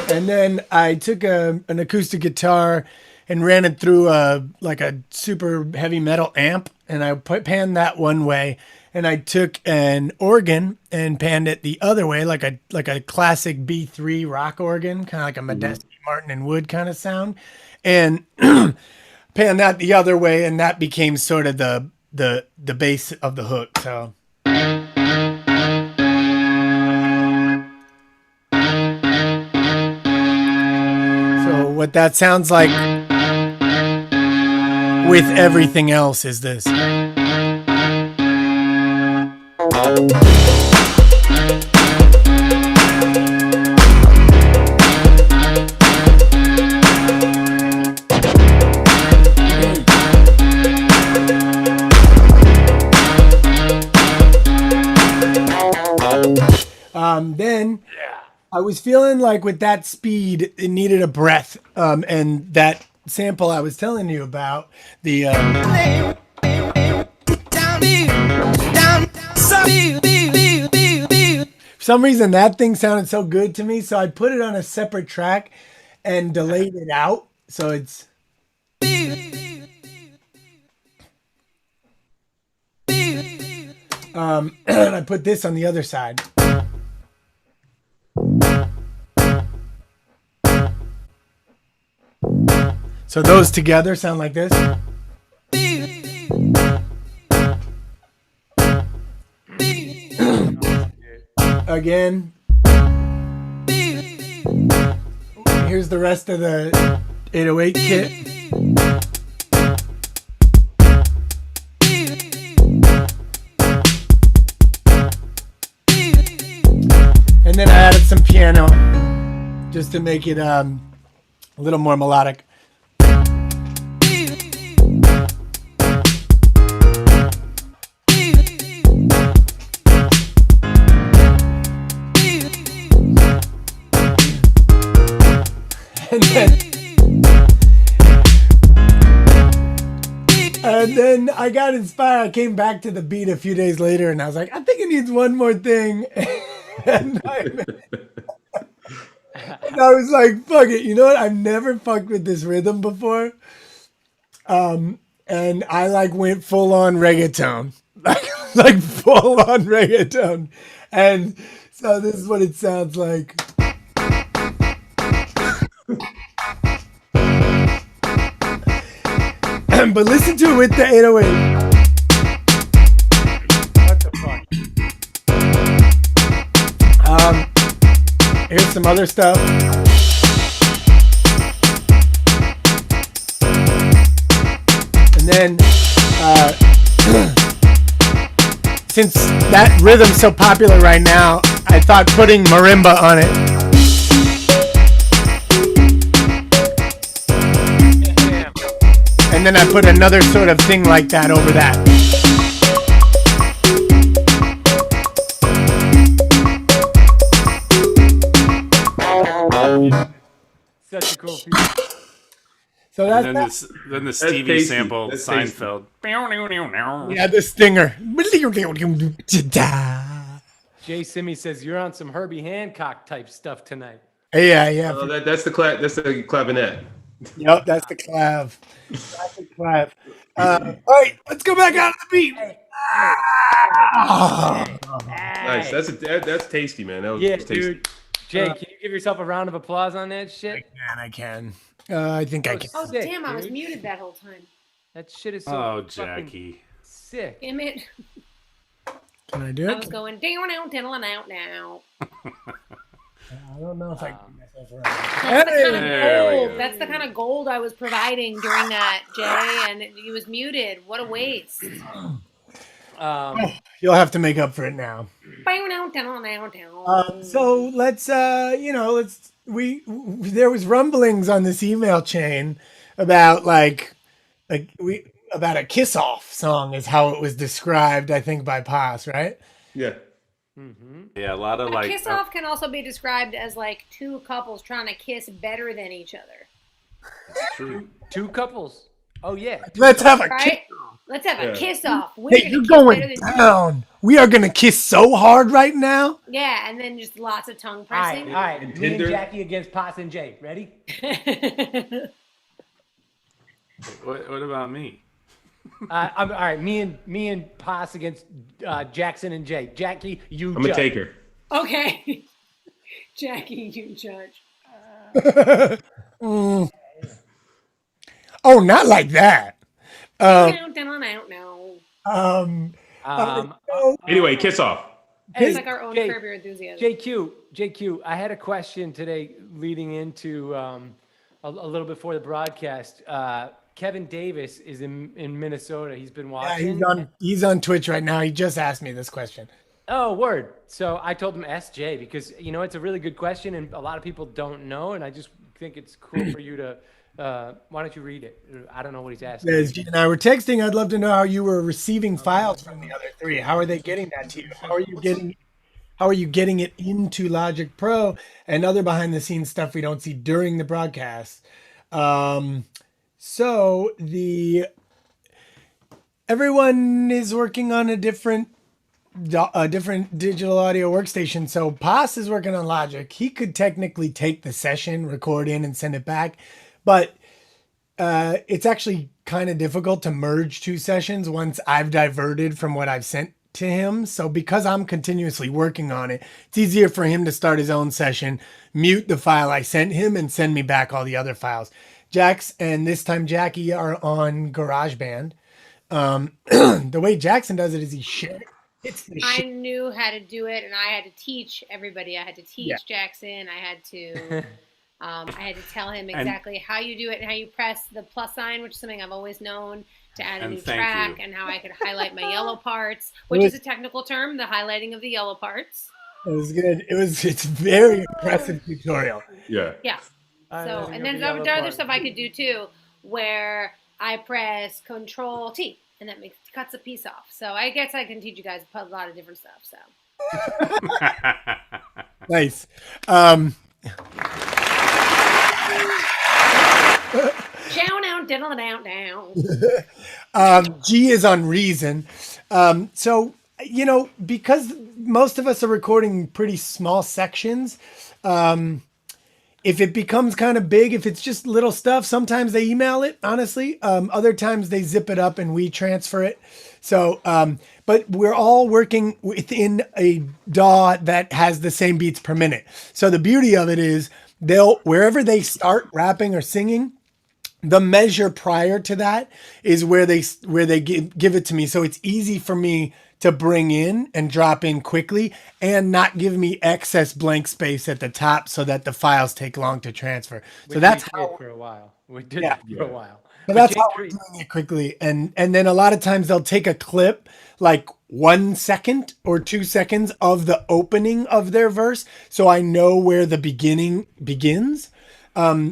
And then I took an acoustic guitar and ran it through a super heavy metal amp, and I panned that one way, and I took an organ and panned it the other way, like a classic B3 rock organ, kind of like a Modesty, Martin and Wood kind of sound, and panned that the other way, and that became sort of the base of the hook. So. So what that sounds like with everything else is this. Then I was feeling like with that speed, it needed a breath. And that sample I was telling you about, the for some reason that thing sounded so good to me, so I put it on a separate track and delayed it out. So it's and I put this on the other side. So those together sound like this. Again. Here's the rest of the 808 kit. And then I added some piano just to make it a little more melodic. And then I got inspired. I came back to the beat a few days later, and I was like, I think it needs one more thing. And I was like, fuck it. You know what? I've never fucked with this rhythm before. And I like went full on reggaeton, like full on reggaeton. And so this is what it sounds like. But listen to it with the 808. What the fuck? Here's some other stuff. And then, since that rhythm's so popular right now, I thought putting marimba on it. And then I put another sort of thing like that over that. Such a cool piece. So that's then the Stevie sample, That's Seinfeld. yeah, the stinger. Jay Simmy says you're on some Herbie Hancock type stuff tonight. Yeah. Oh, that's the clavinet. Yep, that's the clav. Classic clav. All right, let's go back out of the beat. Nice. That's tasty, man. That was tasty. Dude. Jay, can you give yourself a round of applause on that shit? I can. I think I can. Oh, Sick, damn, I was dude. muted that whole time. That shit is so Oh, fucking Jackie. sick. Damn it. Can I do I it? was going down, tiddling out now. I don't know if I can do myself around. That's the kind of There we gold. go. That's the kind of gold I was providing during that, Jay, and he was muted. What a waste. You'll have to make up for it now. So let's there was rumblings on this email chain about about a kiss off song is how it was described, I think, by Paz, right? Yeah. Yeah, a lot of A like. kiss off can also be described as like two couples trying to kiss better than each other. True. Two couples. Oh yeah. Let's have a kiss. Right? Let's have a kiss off. Hey, you're going down. We are gonna kiss so hard right now. Yeah, and then just lots of tongue All pressing. right. And Me and Tinder? Jackie against Potts and Jay. Ready? What about me? I'm all right. Me and Pass against Jackson and Jay. Jackie, you. I'm a judge. taker. Okay. Jackie, you judge. Mm. Oh, not like that. No. Um, Um, so Anyway, kiss off. It's Hey, like our own Jay, Curb Your Enthusiasm. JQ, I had a question today leading into a little before the broadcast. Kevin Davis is in Minnesota. He's been yeah, watching. he's on Twitch right now. He just asked me this question. Oh, word. So I told him ask Jay because, it's a really good question and a lot of people don't know. And I just think it's cool for you to, why don't you read it? I don't know what he's asking. As G and I were texting, I'd love to know how you were receiving files from the other three. How are they getting that to you? How are you getting it into Logic Pro and other behind the scenes stuff we don't see during the broadcast? So the everyone is working on a different digital audio workstation. So Paz is working on Logic. He could technically take the session, record in, and send it back, but it's actually kind of difficult to merge two sessions once I've diverted from what I've sent to him. So because I'm continuously working on it, it's easier for him to start his own session, mute the file I sent him, and send me back all the other files. Jax and this time Jackie are on GarageBand. The way Jackson does it is he shares. I knew how to do it, and I had to teach everybody. I had to teach Jackson. I had to tell him exactly how you do it and how you press the plus sign, which is something I've always known, to add a new track, and how I could highlight my yellow parts, which is a technical term, the highlighting of the yellow parts. It was good. It's very impressive tutorial. Yeah. Yeah. So, and then there are other stuff I could do too, where I press Control T, and that cuts a piece off. So I guess I can teach you guys a lot of different stuff. So nice. G is on Reason. So because most of us are recording pretty small sections, if it becomes kind of big, if it's just little stuff, sometimes they email it, honestly. Other times they zip it up and we transfer it. So, but we're all working within a DAW that has the same beats per minute. So the beauty of it is wherever they start rapping or singing, the measure prior to that is where they give it to me. So it's easy for me to bring in and drop in quickly and not give me excess blank space at the top so that the files take long to transfer. So that's how for a while. We did it for a while. So that's how we're doing it quickly. And then a lot of times they'll take a clip like 1 second or 2 seconds of the opening of their verse. So I know where the beginning begins.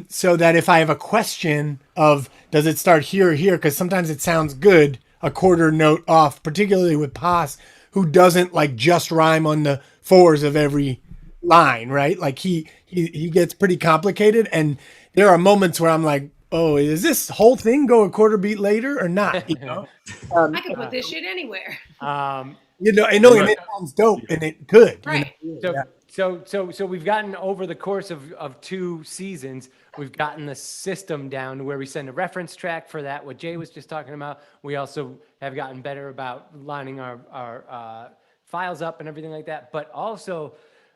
So that if I have a question of, does it start here or here? Because sometimes it sounds good, a quarter note off, particularly with Paz, who doesn't like just rhyme on the fours of every line, right? Like he gets pretty complicated. And there are moments where I'm like, oh, is this whole thing go a quarter beat later or not? I could put this shit anywhere. And it sounds dope and it could. Right. So we've gotten over the course of 2 seasons, we've gotten the system down to where we send a reference track for that, what Jay was just talking about. We also have gotten better about lining our files up and everything like that. But also,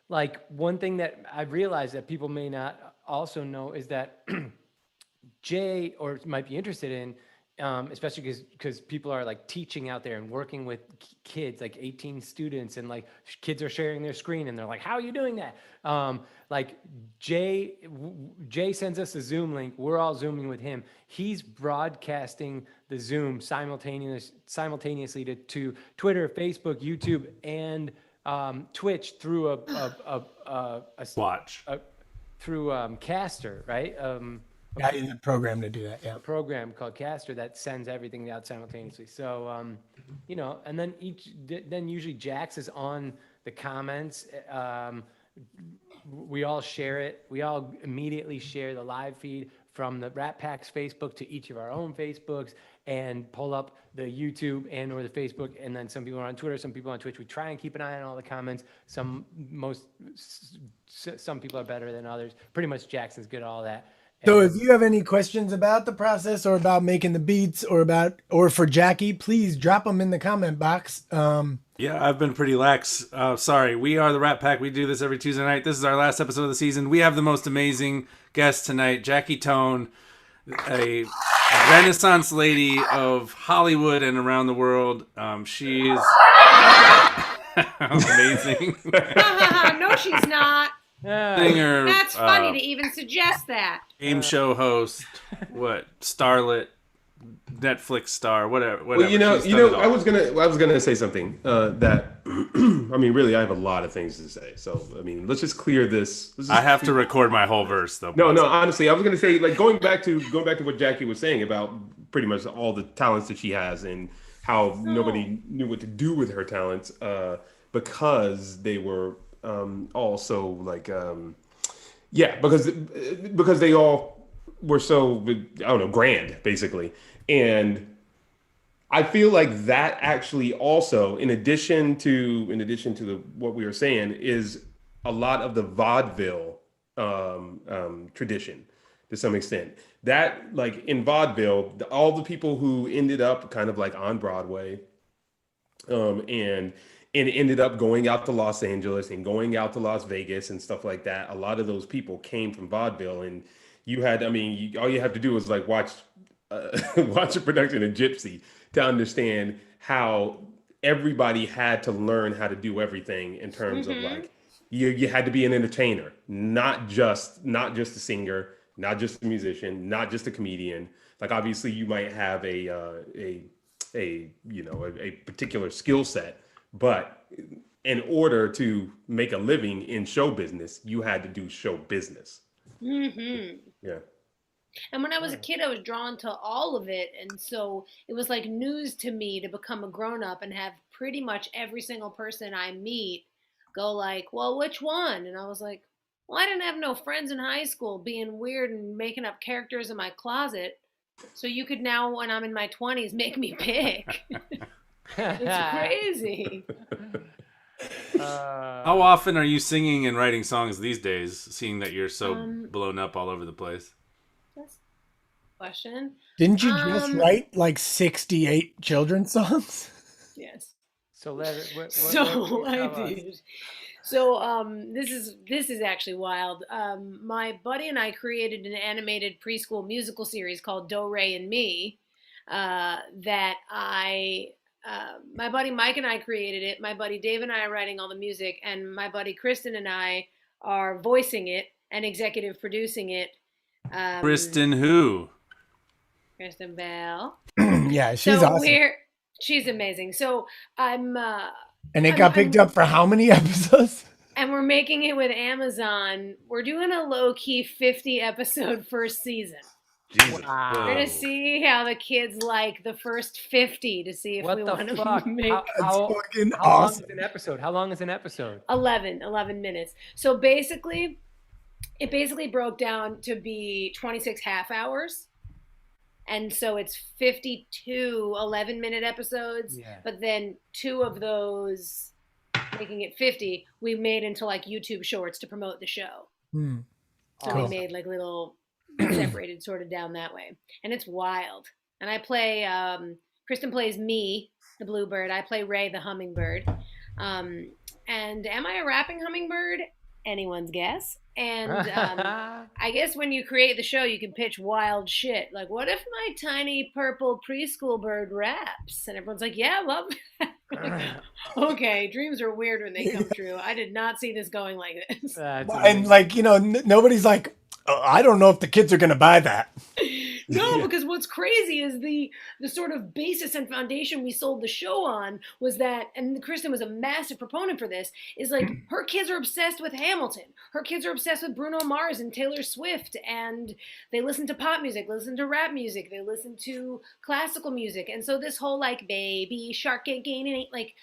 like, one thing that I've realized that people may not also know is that Jay might be interested in, especially because people are like teaching out there and working with kids, like 18 students, and like kids are sharing their screen and they're like, how are you doing that? Like Jay sends us a Zoom link. We're all Zooming with him. He's broadcasting the Zoom simultaneously to Twitter, Facebook, YouTube, and Twitch through through Caster, right? I use a program to do that. Yeah. A program called Caster that sends everything out simultaneously. So, and then usually Jax is on the comments. We all share it. We all immediately share the live feed from the Rat Pack's Facebook to each of our own Facebooks and pull up the YouTube and or the Facebook. And then some people are on Twitter, some people on Twitch. We try and keep an eye on all the comments. Some people are better than others. Pretty much Jackson's good at all that. So if you have any questions about the process or about making the beats or for Jackie, please drop them in the comment box. Yeah, I've been pretty lax. Sorry. We are the Rat Pack. We do this every Tuesday night. This is our last episode of the season. We have the most amazing guest tonight, Jackie Tohn, a Renaissance lady of Hollywood and around the world. She is amazing. No, she's not. Singer. That's funny to even suggest that. Game show host. What? Starlet. Netflix star, whatever. Well, I was gonna say something that I mean, really, I have a lot of things to say. So, I mean, let's just clear this. I have to record my whole verse, though. No, honestly, I was gonna say, like, going back to what Jackie was saying about pretty much all the talents that she has and how nobody knew what to do with her talents because they were also like, because they all were so, I don't know, grand, basically. And I feel like that actually also, in addition to what we were saying, is a lot of the vaudeville tradition to some extent. That, like, in vaudeville, all the people who ended up kind of like on Broadway, and ended up going out to Los Angeles and going out to Las Vegas and stuff like that. A lot of those people came from vaudeville, and you had, I mean, all you have to do is like watch a production of Gypsy to understand how everybody had to learn how to do everything in terms of like you had to be an entertainer, not just a singer, not just a musician, not just a comedian. Like, obviously you might have a particular skill set, but in order to make a living in show business, you had to do show business. Yeah. And when I was a kid, I was drawn to all of it. And so it was like news to me to become a grown up and have pretty much every single person I meet go like, well, which one? And I was like, well, I didn't have no friends in high school being weird and making up characters in my closet. So you could now, when I'm in my 20s, make me pick. It's crazy. How often are you singing and writing songs these days, seeing that you're so blown up all over the place? That's a question. Didn't you just write like 68 children's songs? Yes. So I did. So this is actually wild. My buddy and I created an animated preschool musical series called Do, Re, and Me. That my buddy Mike and I created it. My buddy Dave and I are writing all the music, and my buddy Kristen and I are voicing it and executive producing it. Kristen who? Kristen Bell. Yeah, she's awesome. She's amazing. So I'm and it got picked up for how many episodes? And we're making it with Amazon. We're doing a low-key 50 episode first season. Jesus. Wow. We're gonna see how the kids like the first 50 to see if we want to make how fucking long awesome. is an episode? How long is an episode? 11 minutes. So basically, it broke down to be 26 half hours. And so it's 52 11-minute episodes, but then 2 of those, making it 50, we made into like YouTube shorts to promote the show. So we made like little separated sort of down that way. And it's wild. And I play, Kristen plays me, the bluebird. I play Ray, the hummingbird. And am I a rapping hummingbird? Anyone's guess. And I guess when you create the show, you can pitch wild shit. Like, what if my tiny purple preschool bird raps? And everyone's like, yeah, I love that. Okay, dreams are weird when they come true. I did not see this going like this. And like, nobody's like, oh, I don't know if the kids are going to buy that. No, because what's crazy is the sort of basis and foundation we sold the show on was that, and Kristen was a massive proponent for this, is like her kids are obsessed with Hamilton. Her kids are obsessed with Bruno Mars and Taylor Swift, and they listen to pop music, they listen to rap music, they listen to classical music. And so this whole like baby shark ain't like,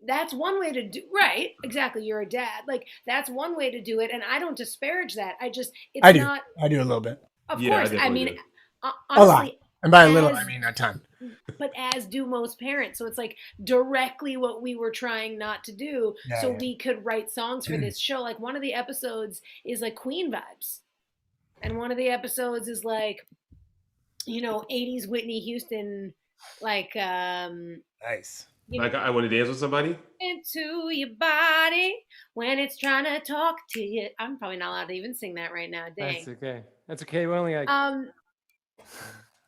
that's one way to do, right? Exactly. You're a dad. Like, that's one way to do it. And I don't disparage that. I do a little bit. Of course. I mean, honestly, a lot. And by a little, I mean a ton. But as do most parents. So it's like directly what we were trying not to do. We could write songs for this show. Like one of the episodes is like Queen vibes. and one of the episodes is like, 80s Whitney Houston, like, Nice. Like I want to dance with somebody. into your body when it's trying to talk to you. I'm probably not allowed to even sing that right now. Dang. That's okay. That's okay. We're only like.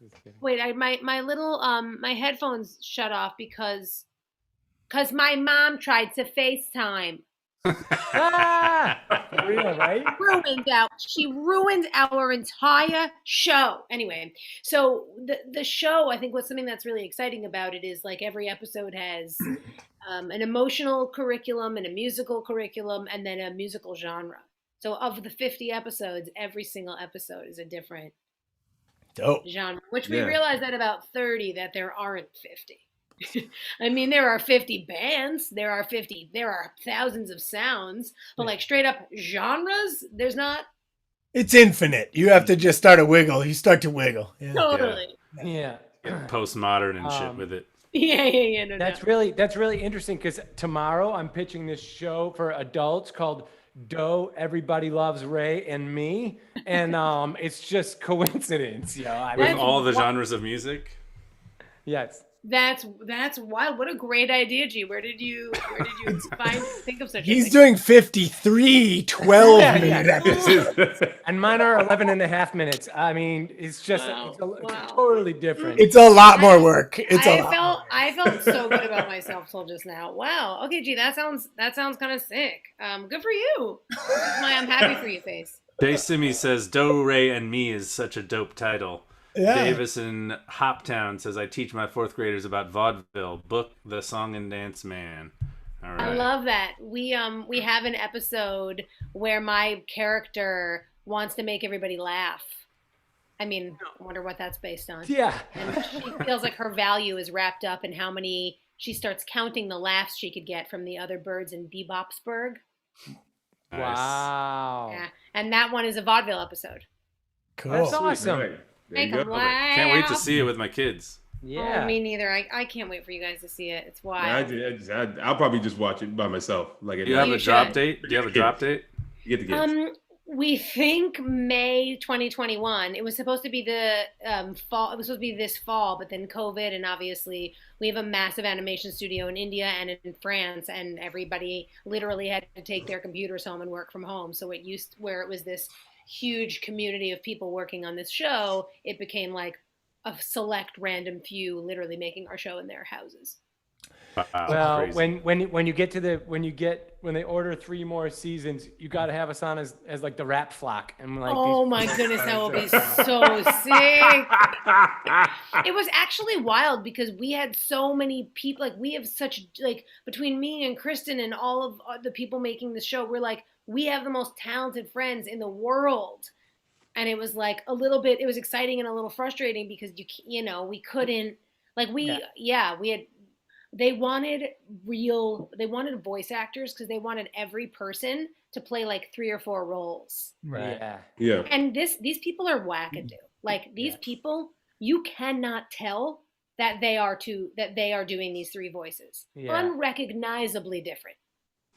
Just kidding. Wait, my little my headphones shut off because my mom tried to FaceTime. For real, right? She ruined our entire show. Anyway, so the show, I think what's something that's really exciting about it is like every episode has an emotional curriculum and a musical curriculum and then a musical genre. So of the 50 episodes, every single episode is a different Dope. genre, which we realized at about 30 that there aren't 50. I mean, there are 50 bands, there are thousands of sounds, but like straight up genres, there's not. It's infinite. You have to just start a wiggle. You start to wiggle. Yeah. Totally. Yeah. Postmodern and shit with it. Yeah. No, That's really interesting because tomorrow I'm pitching this show for adults called Doe, Everybody Loves Ray and Me, and it's just coincidence, With all the genres of music. Yes. That's wild. What a great idea, G. Where did you think of such a He's thing? doing 53 12-minute episodes. And mine are 11 and a half minutes. I mean, it's just it's totally different. It's a lot more work. I felt so good about myself till just now. Wow. Okay, G. That sounds kind of sick. Good for you. I'm happy for you, Face. Jay Simi says Do Ray and Me is such a dope title. Yeah. Davis in Hoptown says, I teach my fourth graders about vaudeville. Book the song and dance man. All right. I love that. We have an episode where my character wants to make everybody laugh. I mean, I wonder what that's based on. Yeah. And she feels like her value is wrapped up in how many, she starts counting the laughs she could get from the other birds in Bebopsburg. Nice. Wow. Yeah. And that one is a vaudeville episode. Cool. That's awesome. Right. There Make you them go. laugh. Can't wait to see it with my kids. Yeah. Oh, me neither. I can't wait for you guys to see it. It's wild. I'll probably just watch it by myself. Like Do you have You a drop should. date? Do you have a drop date? You get the kids. We think May 2021. It was supposed to be the fall. It was supposed to be this fall, but then COVID, and obviously we have a massive animation studio in India and in France, and everybody literally had to take their computers home and work from home. So where it was this huge community of people working on this show, it became like a select random few literally making our show in their houses. Wow, Well, crazy. when they order 3 more seasons, you got to have us on as like the rap flock and like. Oh my goodness, that will be so sick. It was actually wild because we had so many people, like we have such, like between me and Kristen and all of the people making the show, we're like, we have the most talented friends in the world. And it was like a little bit, it was exciting and a little frustrating because we couldn't, like they wanted voice actors because they wanted every person to play like 3 or 4 roles. Right. Yeah. And these people are wackadoo. Like these people, you cannot tell that they are doing these 3 voices. Yeah. Unrecognizably different.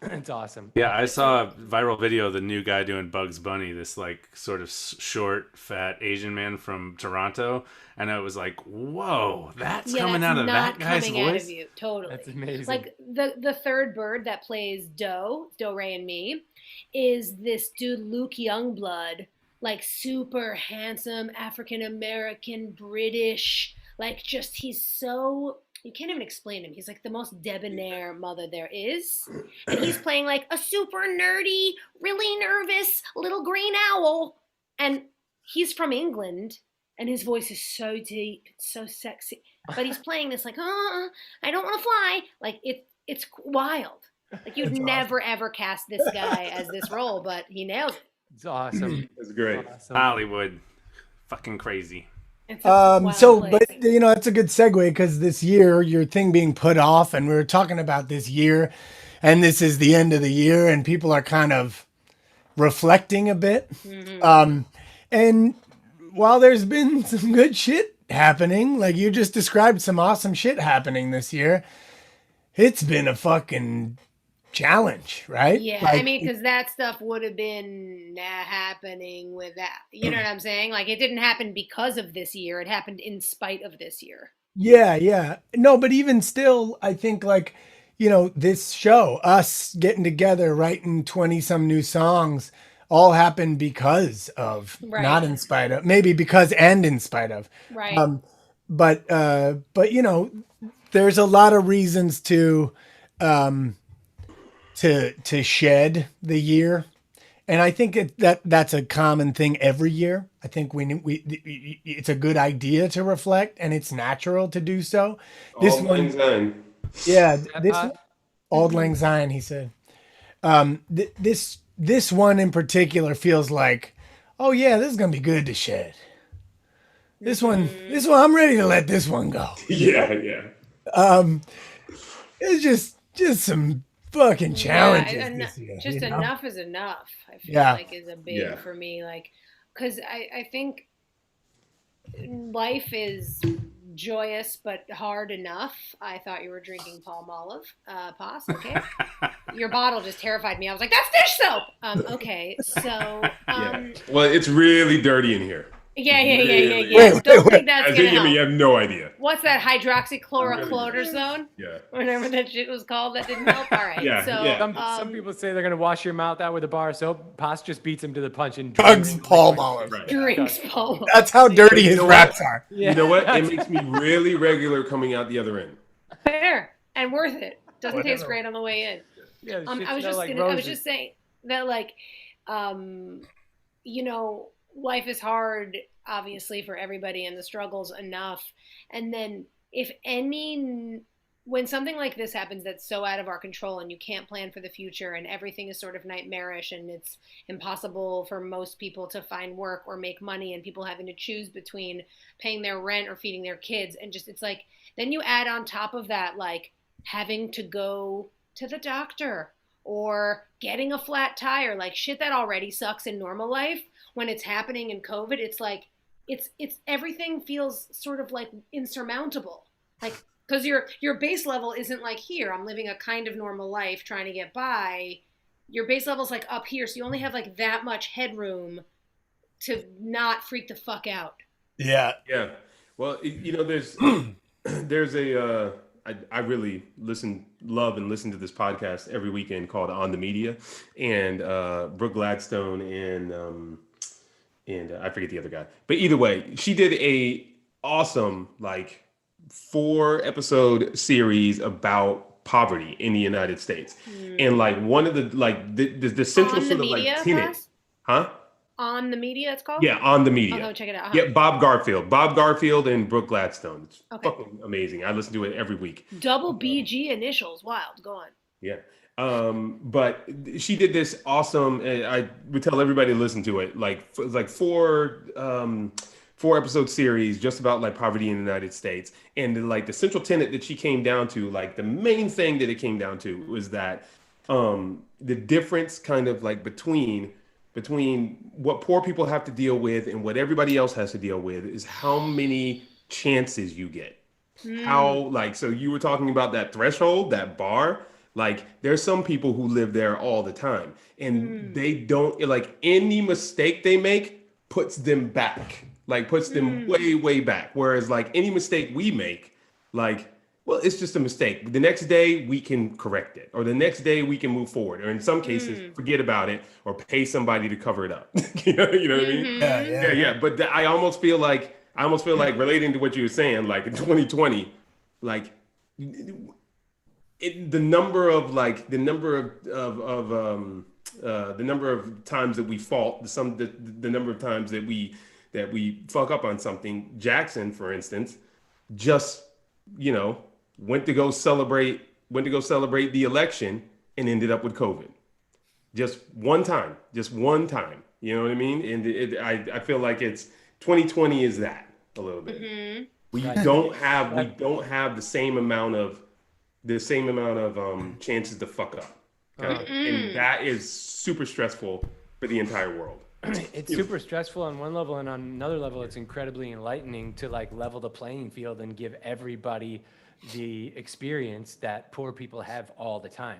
It's awesome. Yeah, I saw a viral video of the new guy doing Bugs Bunny, this like sort of short, fat Asian man from Toronto, and I was like, "Whoa, that's coming out of that guy's coming out voice." of you. Totally. That's amazing. Like the third bird that plays Do Ray and Me, is this dude Luke Youngblood, like super handsome African American British, like just he's so. You can't even explain him. He's like the most debonair mother there is. And he's playing like a super nerdy, really nervous little green owl. And he's from England. And his voice is so deep. It's so sexy. But he's playing this like, I don't want to fly. Like it's wild. Like you'd never ever cast this guy as this role, but he nails it. It's awesome. That's great. Awesome. Hollywood, fucking crazy. It's a wild place. But it's a good segue because this year, your thing being put off, and we were talking about this year, and this is the end of the year, and people are kind of reflecting a bit. And while there's been some good shit happening, like you just described some awesome shit happening this year, it's been a fucking challenge, right? Yeah, Like, I mean, because that stuff would have been happening with that. You know what I'm saying? Like, it didn't happen because of this year. It happened in spite of this year. yeah. No, but even still, I think like, this show, us getting together, writing 20 some new songs, all happened because of, not Right. in spite of, maybe because and in spite of. Right. But there's a lot of reasons um, to shed the year. And I think that's a common thing every year. I think it's a good idea to reflect, and it's natural to do so. This All one, things done. yeah, That this pot? Auld Lang Syne, he said. This one in particular feels like, oh yeah, this is gonna be good to shed. This one, I'm ready to let this one go. Yeah. It's just some fucking challenges this year. Just enough is enough. I feel Yeah. like is a big Yeah. for me. Like, because I think life is joyous but hard enough. I thought you were drinking palm olive, Pos. Okay, your bottle just terrified me. I was like, "That's dish soap." Okay, so Yeah. Well, it's really dirty in here. yeah. Wait, Don't wait. think that's As gonna in, you help. have no idea. What's that hydroxychloroquine? Yeah. Whatever that shit was called, that didn't help. All right, Yeah, so yeah. Some people say they're gonna wash your mouth out with a bar of soap. Pos just beats him to the punch and Hugs palm olive. Right. drinks palm. That's how dirty his know what? raps are. Yeah. You know what? It makes me really regular coming out the other end. Fair and worth it. Doesn't taste Whatever. great on the way in. Yeah, the shit I was smell just like I was roses. just saying that like, life is hard, obviously, for everybody, and the struggle's enough. And then when something like this happens that's so out of our control and you can't plan for the future and everything is sort of nightmarish and it's impossible for most people to find work or make money and people having to choose between paying their rent or feeding their kids, and just it's like then you add on top of that like having to go to the doctor or getting a flat tire, like shit that already sucks in normal life. When it's happening in COVID, it's like it's everything feels sort of like insurmountable, like because your base level isn't like here I'm living a kind of normal life trying to get by. Your base level's like up here, so you only have like that much headroom to not freak the fuck out. Yeah. Yeah. Well, there's there's a I really love and listen to this podcast every weekend called On the Media, and Brooke Gladstone and I forget the other guy, but either way, she did a awesome like 4-episode series about poverty in the United States, and like one of the central On the sort of Media, like tenet, Cass? huh? On the Media, it's called. Yeah, On the Media. I'll go check it out. Yeah, Bob Garfield and Brooke Gladstone. It's Okay. fucking amazing. I listen to it every week. Double BG initials. Wild. Go on. Yeah. But she did this awesome, I would tell everybody to listen to it. It was like 4 episode series just about like poverty in the United States. And like the central tenet that she came down to, like the main thing that it came down to was that the difference kind of like between what poor people have to deal with and what everybody else has to deal with is how many chances you get. How so you were talking about that threshold, that bar. Like there's some people who live there all the time and they don't, like any mistake they make puts them back, like puts them way back. Whereas like any mistake we make, like, well, it's just a mistake. The next day we can correct it, or the next day we can move forward, or in some cases forget about it or pay somebody to cover it up. you know what I mean? Yeah. But I almost feel like relating to what you were saying, like in 2020, like the number of times that we fault, the number of times that we fuck up on something. Jackson, for instance, just went to go celebrate the election and ended up with COVID. Just one time. You know what I mean? And I feel like it's 2020 is that a little bit. We don't have the same amount of chances to fuck up. And that is super stressful for the entire world. It's super stressful on one level, and on another level, it's incredibly enlightening to like level the playing field and give everybody the experience that poor people have all the time.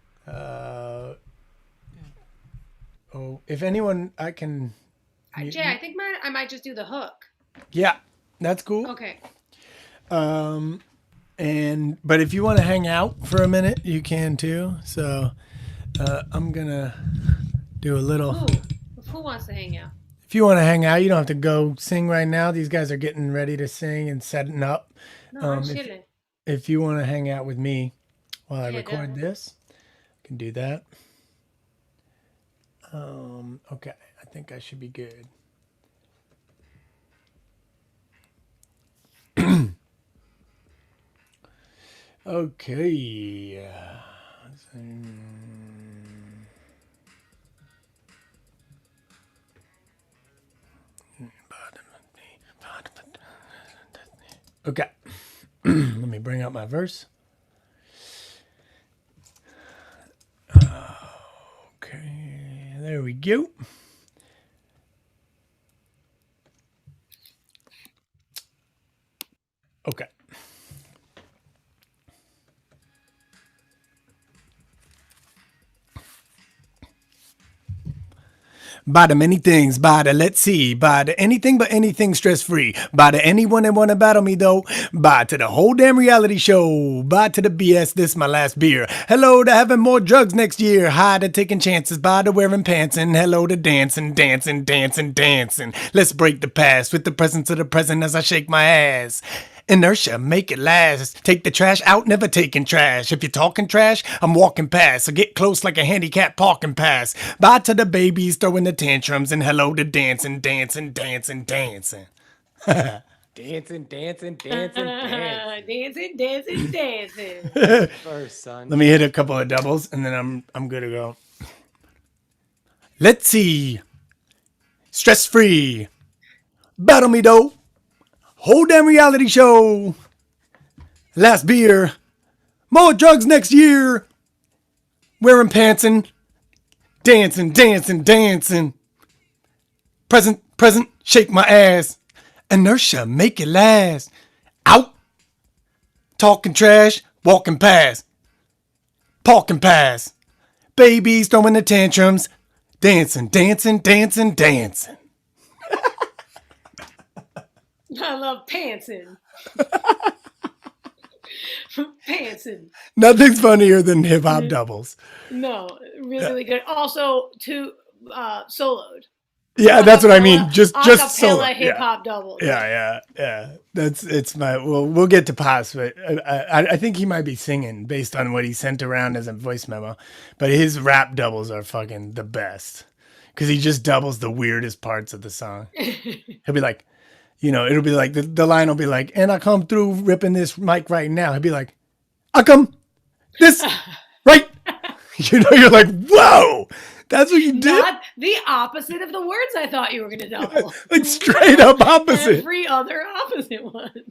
If anyone, I can. Jay, I think I might just do the hook. Yeah, that's cool. Okay. But if you want to hang out for a minute, you can too. So I'm gonna do a little. Who wants to hang out? If you want to hang out, you don't have to go sing right now. These guys are getting ready to sing and setting up. No, I'm chilling. If you want to hang out with me while I record this, I can do that. Okay, I think I should be good. Okay. Okay. Let me bring up my verse. Okay, there we go. Okay. Buy the many things, buy the let's see, buy the anything but anything stress free, buy to anyone that wanna battle me though, buy to the whole damn reality show, buy to the BS, this my last beer, hello to having more drugs next year, hi to taking chances, buy to wearing pants, and hello to dancing, dancing, dancing, dancing, let's break the past with the presence of the present as I shake my ass. Inertia, make it last. Take the trash out, never taking trash. If you're talking trash, I'm walking past. So get close like a handicap parking pass. Bye to the babies throwing the tantrums, and hello to dancing, dancing, dancing, dancing. Dancing, dancing, dancing, dancing. Dancing, dancing, dancing. First, son. Let me hit a couple of doubles, and then I'm good to go. Let's see. Stress free. Battle me though. Whole damn reality show. Last beer. More drugs next year. Wearing pantsing. Dancing, dancing, dancing. Present, shake my ass. Inertia, make it last. Out. Talking trash, walking past. Parking pass. Babies throwing the tantrums. Dancing, dancing, dancing, dancing. I love pantsing. Pantsing. Nothing's funnier than hip hop doubles. No, really good. Also, soloed. Yeah, that's what I mean. Just solo hip hop doubles. Yeah. It's my. Well, we'll get to Paz, but I think he might be singing based on what he sent around as a voice memo. But his rap doubles are fucking the best because he just doubles the weirdest parts of the song. He'll be like. It'll be like, the line will be like, and I come through ripping this mic right now. He'll be like, I come this right. You're like, whoa, that's what you did? Not the opposite of the words I thought you were going to double. Like straight up opposite. Every other opposite one.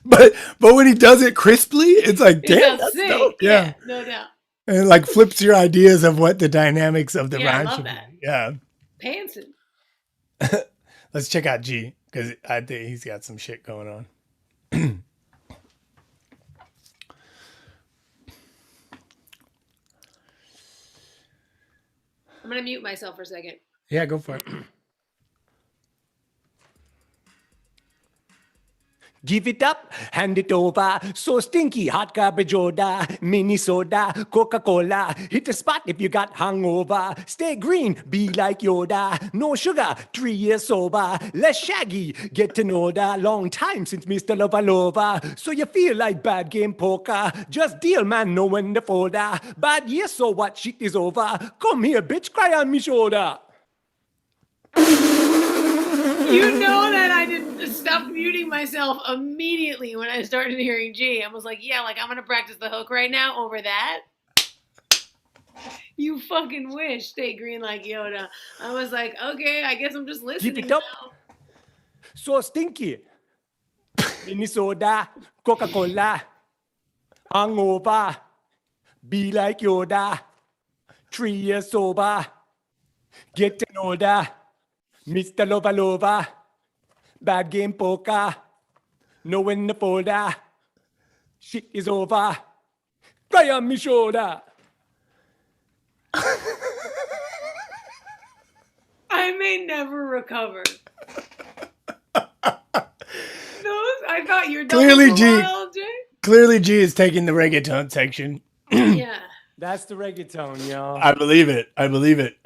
But when he does it crisply, it's like, damn, that's dope. Yeah, no doubt. And it like flips your ideas of what the dynamics of the rhyme should be. Yeah. Pantsin'. Let's check out G. Because I think he's got some shit going on. I'm going to mute myself for a second. Yeah, go for it. Give it up, hand it over. So stinky, hot garbage odor. Mini soda, Coca-Cola. Hit the spot if you got hungover. Stay green, be like Yoda. No sugar, 3 years sober. Less shaggy, get to know da. Long time since Mr. Lovalova. So you feel like bad game poker. Just deal, man, know when the folder. Bad year, so what, shit is over. Come here, bitch, cry on me shoulder. You know that I didn't stop muting myself immediately when I started hearing G. I was like, yeah, like I'm going to practice the hook right now over that. You fucking wish. Stay green like Yoda. I was like, okay, I guess I'm just listening. Keep it up. Now. So stinky. Mini soda, Coca-Cola. Hungover. Be like Yoda. 3 years sober. Get to know that. Mr. Lovalova, bad game poker, know in the folder, shit is over, cry on me shoulder. may never recover. I thought you were done Clearly, for G. a while, Jay. Clearly, G is taking the reggaeton section. Yeah. That's the reggaeton, y'all. I believe it. I believe it.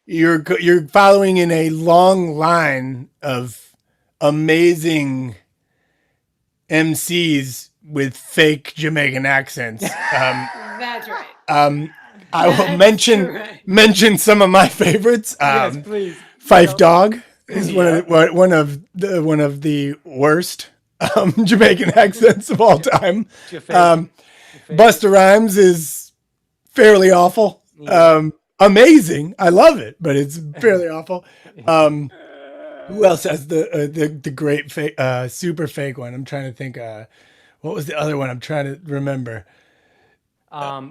You're following in a long line of amazing MCs with fake Jamaican accents. That's right. I will That's mention some of my favorites. Yes, please. Fife Dog is one of the worst Jamaican accents of all time. Your favorite. Busta Rhymes is fairly awful. Amazing. I love it, but it's fairly awful. Who else has the great fake, super fake one? I'm trying to think. What was the other one? I'm trying to remember.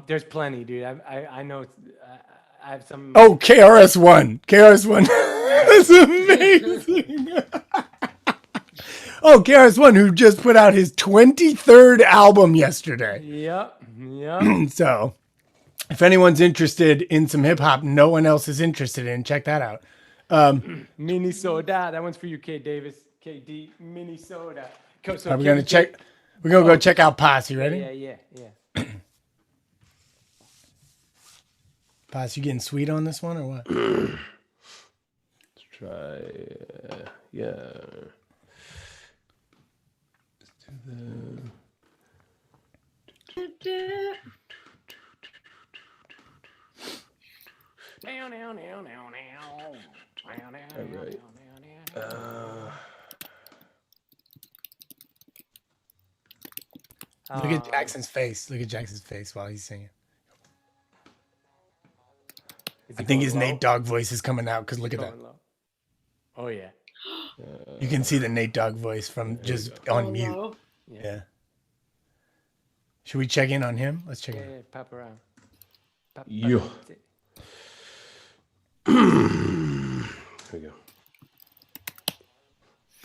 There's plenty, dude. I know. I have some. Oh, KRS-One. KRS-One. That's amazing. Oh, KRS-One, who just put out his 23rd album yesterday. Yep. So, if anyone's interested in some hip hop no one else is interested in, check that out. Minnesota. That one's for you, K. Davis. KD. Minnesota. So We're gonna check. We're gonna go check out Posse. Ready? Yeah. Posse, you getting sweet on this one or what? Let's try. Yeah. Let's do Look at Jackson's face. Look at Jackson's face while he's singing. I think his Nate Dogg voice is coming out because look at that. Oh yeah. You can see the Nate Dogg voice from just on mute. Low. Yeah. Should we check in on him? Let's check in. Yeah, pop around. Yo. Here we go.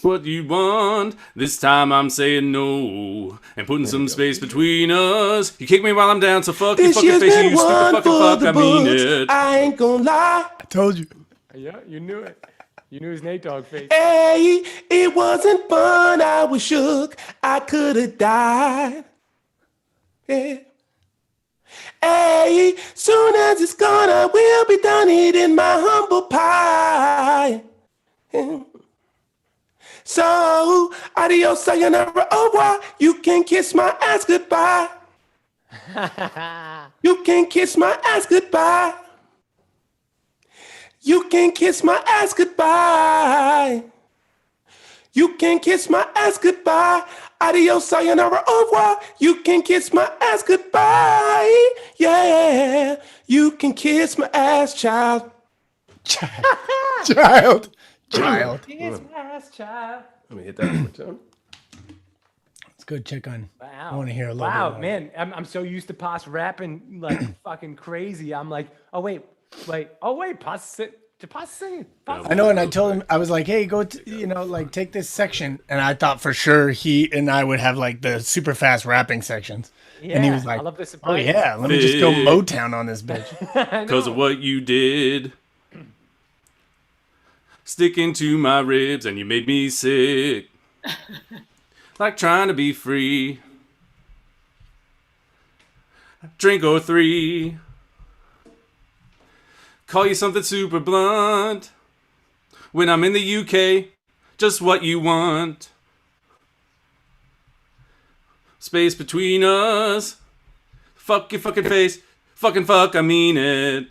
What you want? This time I'm saying no and putting some space between us. You kick me while I'm down, so fuck your fucking face. You stupid fucking fuck. I mean it. I ain't gonna lie. I told you. Yeah, you knew it. You knew his Nate Dogg face. Hey, it wasn't fun. I was shook. I could have died. Yeah. Hey, soon as it's gone, I will be done eating my humble pie. Yeah. So, adios, sayonara, au revoir. You can kiss my ass goodbye. You can kiss my ass goodbye. You can kiss my ass goodbye. You can kiss my ass goodbye. Adios, sayonara, au revoir. You can kiss my ass goodbye. Yeah, you can kiss my ass, child. Child. Kiss my ass, child. Let me hit that one more time. Let's go check on. Wow. I want to hear a little bit. Wow, more. man. I'm so used to Poss rapping like fucking crazy. I'm like, oh wait, Poss sing. I know, and I told him, I was like, hey, go, like take this section. And I thought for sure he and I would have like the super fast rapping sections. Yeah, and he was like, I love this oh yeah, let me just go Motown on this bitch. Because of what you did. Sticking to my ribs and you made me sick. Like trying to be free. Drink or three. Call you something super blunt. When I'm in the UK, just what you want. Space between us. Fuck your fucking face. Fucking fuck, I mean it.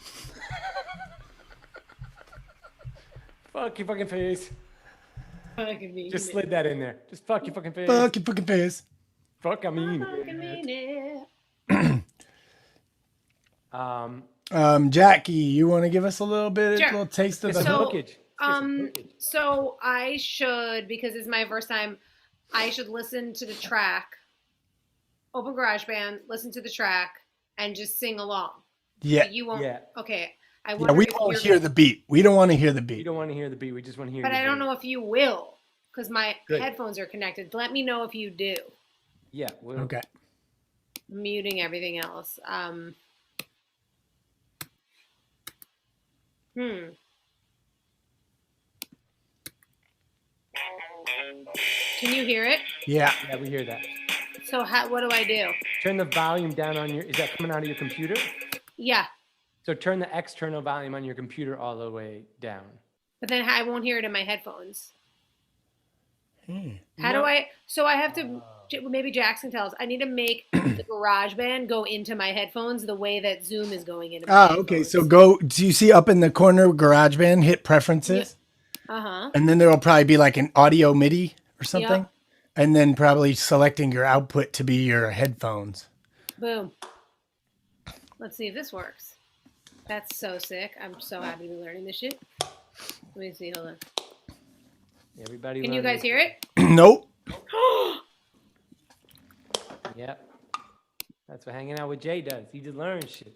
Fuck your fucking face. Fucking mean Just it. slid that in there. Just fuck your fucking face. Fuck your fucking face. Fuck, I mean. Fucking mean it. Jackie, you want to give us a little bit, Sure. a little taste of the So- hook? Hookage. So I should, because it's my first time, I should listen to the track, open GarageBand, listen to the track, and just sing along. Yeah. You won't. Yeah. Okay. I Yeah, wonder we if won't you're- hear the beat. We don't want to hear the We beat. don't want to hear the beat. We just want to hear. But the I don't beat. know if you will, because my Good. headphones are connected. Let me know if you do. Yeah. We'll, Okay. Muting everything else. Can you hear it? Yeah. Yeah, we hear that. So what do I do? Turn the volume down on your. Is that coming out of your computer? Yeah, So turn the external volume on your computer all the way down. but then I won't hear it in my headphones. How No. do I? So I have to. Maybe Jackson tells. I need to make the GarageBand go into my headphones the way that Zoom is going into. My Okay. headphones. So go. Do you see up in the corner GarageBand? Hit preferences, Uh-huh. and then there will probably be like an audio MIDI or something, Yep. and then probably selecting your output to be your headphones. Boom. Let's see if this works. That's so sick. I'm so happy to be learning this shit. Let me see. Hold on. Everybody. Can you guys hear it? Nope. Yep. That's what hanging out with Jay does. He just learns shit.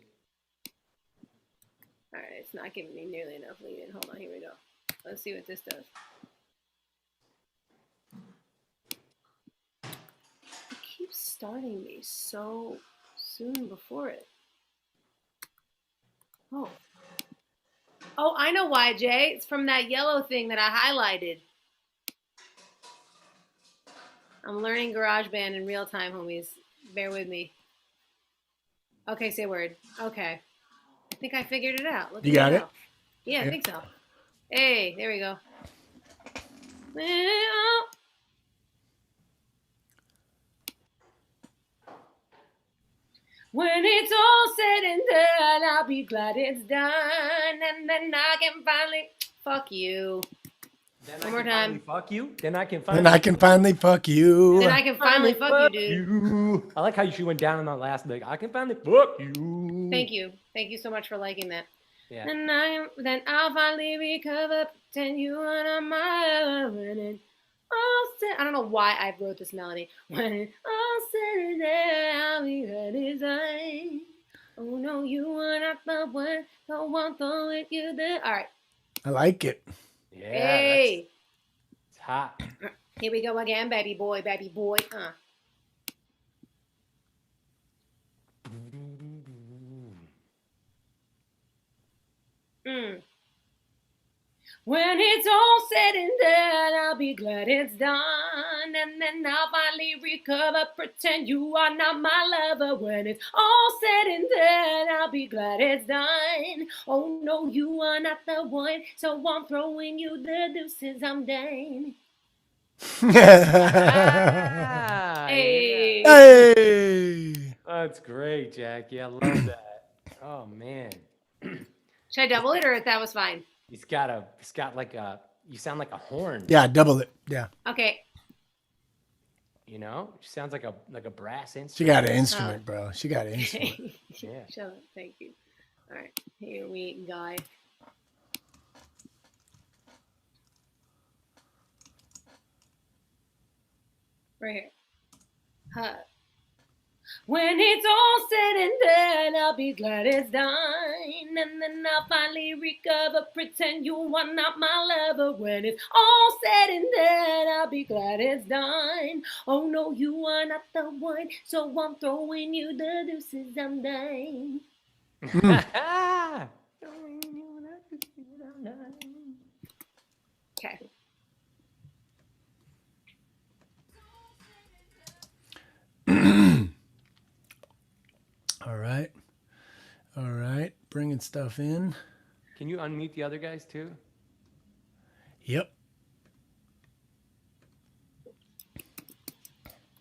All right, it's not giving me nearly enough lead in. Hold on, here we go. Let's see what this does. It keeps starting me so soon before it. Oh. Oh, I know why, Jay. It's from that yellow thing that I highlighted. I'm learning GarageBand in real time, homies. Bear with me. Okay, say word. Okay. I think I figured it out. Look You at got me it? now. Yeah, I think so. Hey, there we go. When it's all said and done, I'll be glad it's done. And then I can finally fuck you. One more time. Fuck you. Then I can Then I can finally fuck you. Then I can finally fuck you, dude. you. I like how she went down on that last leg. I can finally fuck you. Thank you. Thank you so much for liking that. Yeah. And then I'll finally recover, pretend you are my winning. All said, I don't know why I wrote this melody. When it's all said and done, I'll be ready to. Oh no, you are not the one. Don't want to with you there. All right. I like it. Yeah. Hey. It's hot. Here we go again, baby boy, baby boy. When it's all said and done, I'll be glad it's done. And then I'll finally recover, pretend you are not my lover. When it's all said and done, I'll be glad it's done. Oh no, you are not the one, so I'm throwing you the deuces, I'm done. Hey. Hey. That's great, Jackie. I love that. Oh man. Should I double it or that was fine? It's got like a, you sound like a horn. Yeah, double it. Yeah. Okay. You know, she sounds like a brass instrument. She got an instrument, bro. She got an instrument. Yeah. Shut up. Thank you. All right. Here we go. Right here. Huh. When it's all said and done, I'll be glad it's done. And then I'll finally recover, pretend you are not my lover. When it's all said and done, I'll be glad it's done. Oh no, you are not the one, so I'm throwing you the deuces, I'm done. Okay. All right. All right. Bringing stuff in. Can you unmute the other guys too? Yep.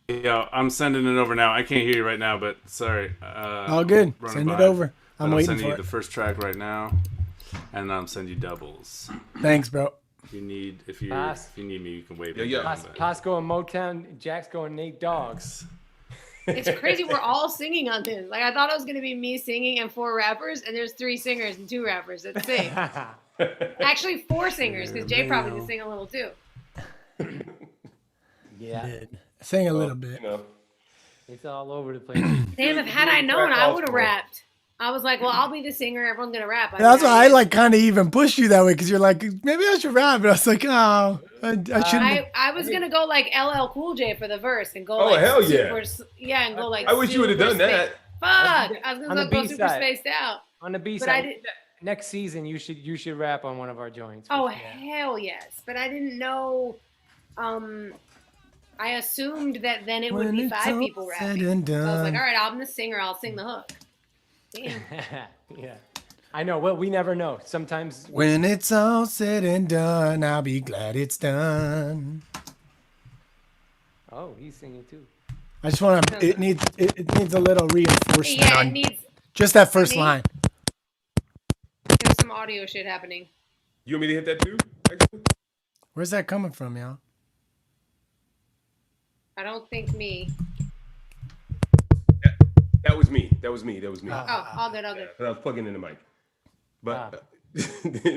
Yeah, I'm sending it over now. I can't hear you right now, but sorry. All good. Send it over. I'm waiting sending for you it. the first track right now, and I'm sending you doubles. Thanks, bro. If you need me, you can wave. Costco and Motown. Jack's going Nate Dogs. It's crazy. We're all singing on this. Like, I thought it was going to be me singing and 4 rappers, and there's 3 singers and 2 rappers that sing. Actually, 4 singers, because Jay probably can sing a little too. Yeah. Sing a little bit. You know. It's all over the place. Damn, if had I known, I would have rapped. I was like, well, I'll be the singer. Everyone's going to rap. That's why I like kind of even pushed you that way, because you're like, maybe I should rap. But I was like, oh, I shouldn't. I was going to go like LL Cool J for the verse and go Oh, like hell yeah. and go like I wish you would have done that. Fuck. I was On going the to go super B-side. spaced out. On the B But I side, did. next season you should rap on one of our joints. Oh, Yeah. hell yes. But I didn't know I assumed that then it would When be it's 5 all people said rapping. and So I was like, done. all right, I'm the singer. I'll sing the hook. Damn. Yeah. I know. Well, we never know. Sometimes. When it's all said and done, I'll be glad it's done. Oh, he's singing too. I just want to. It needs a little reinforcement Yeah, on it needs. just that first me? line. There's some audio shit happening. You want me to hit that too? Actually? Where's that coming from, y'all? I don't think me. That was me. That was me. Oh, all good, all good. I was plugging in the mic. But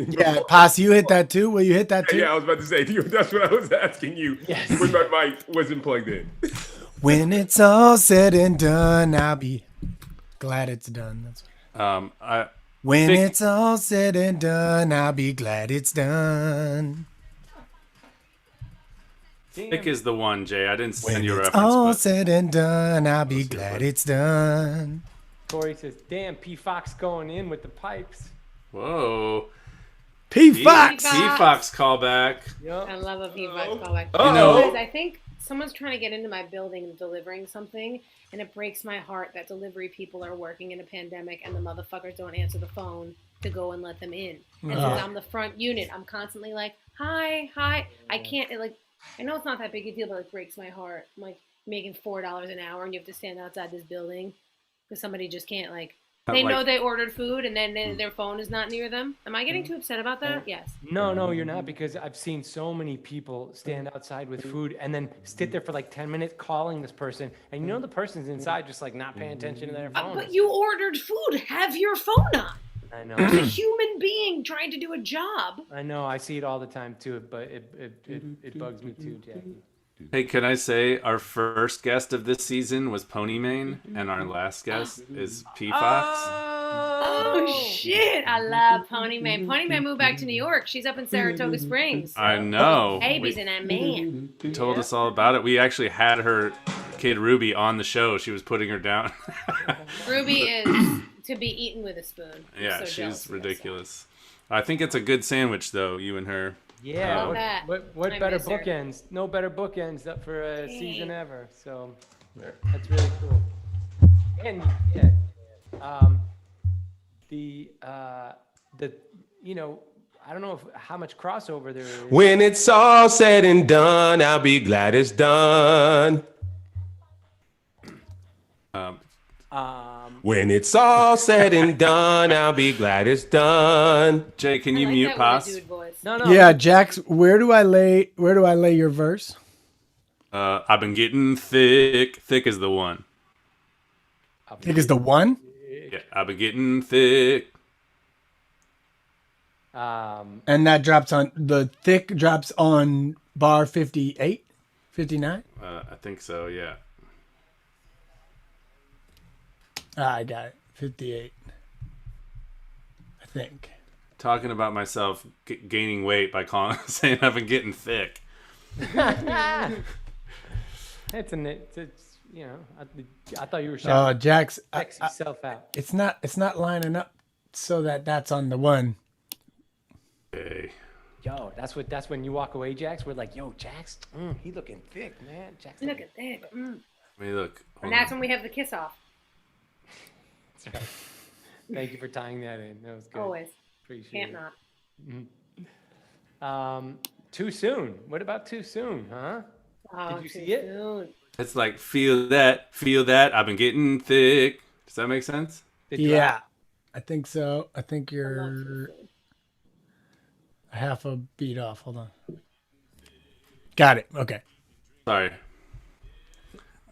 Yeah, Posse, you hit that too. Will you hit that too? yeah, I was about to say that's what I was asking you Yes. when my mic wasn't plugged in. When it's all said and done, I'll be glad it's done. That's what... When Thick- it's all said and done, I'll be glad it's done. Thick is the one, Jay. I didn't send you a It's reference. all But said and done, I'll be glad it's done. Corey says, "Damn, P Fox going in with the pipes." whoa. P Fox. P-Fox callback. Yep. I love a feedback callback. You know- Guys, I think someone's trying to get into my building and delivering something, and it breaks my heart that delivery people are working in a pandemic and the motherfuckers don't answer the phone to go and let them in. And since I'm the front unit, I'm constantly like, hi. I can't, I know it's not that big a deal, but it breaks my heart. I'm like making $4 an hour and you have to stand outside this building because somebody just can't, they know they ordered food and then their phone is not near them. Am I getting too upset about that? Yes. No, you're not, because I've seen so many people stand outside with food and then sit there for like 10 minutes calling this person, and you know the person's inside just like not paying attention to their phone. But you ordered food. Have your phone on. I know. It's a human being trying to do a job. I know. I see it all the time too, but it bugs me too, Jackie. Hey, can I say our first guest of this season was Ponymane, and our last guest is P-Fox? Oh shit! I love Ponymane. Ponymane moved back to New York. She's up in Saratoga Springs. I know. Babies and that man. Told us all about it. We actually had her kid Ruby on the show. She was putting her down. Ruby is to be eaten with a spoon. I'm Yeah, so jealous she's of ridiculous. I think it's a good sandwich, though, you and her. Yeah. Love that. What I better miss her. bookends? No better bookends up for a Hey. season ever. So that's really cool. And yeah, the I don't know how much crossover there is. When it's all said and done, I'll be glad it's done. When it's all said and done, I'll be glad it's done. Jay, can you I like mute that with Poss? a dude voice. No. Yeah, Jax, where do I lay your verse? I've been getting thick. Thick is the one. I think it's the one. Yeah, I've been getting thick. And that drops on the thick drops on bar 58, 59. I think so, yeah. I got it. 58. I think. Talking about myself gaining weight by saying I've been getting thick. It's I thought you were Oh, shouting Jax, X yourself out. it's not lining up so that's on the one. Hey. Yo, that's when you walk away, Jax. We're like, yo, Jax, he looking thick, man. Jax, Look at that. Mm. I mean, look. And that's when we have the kiss off. That's right. Thank you for tying that in. That was good. Always. Appreciate Can't it. not. Too soon. What about too soon, huh? Oh, Did you too see it? soon. It's like, feel that. I've been getting thick. Does that make sense? It Yeah, dropped. I think so. I think I love you're too soon. half a beat off. Hold on. Got it. Okay. Sorry.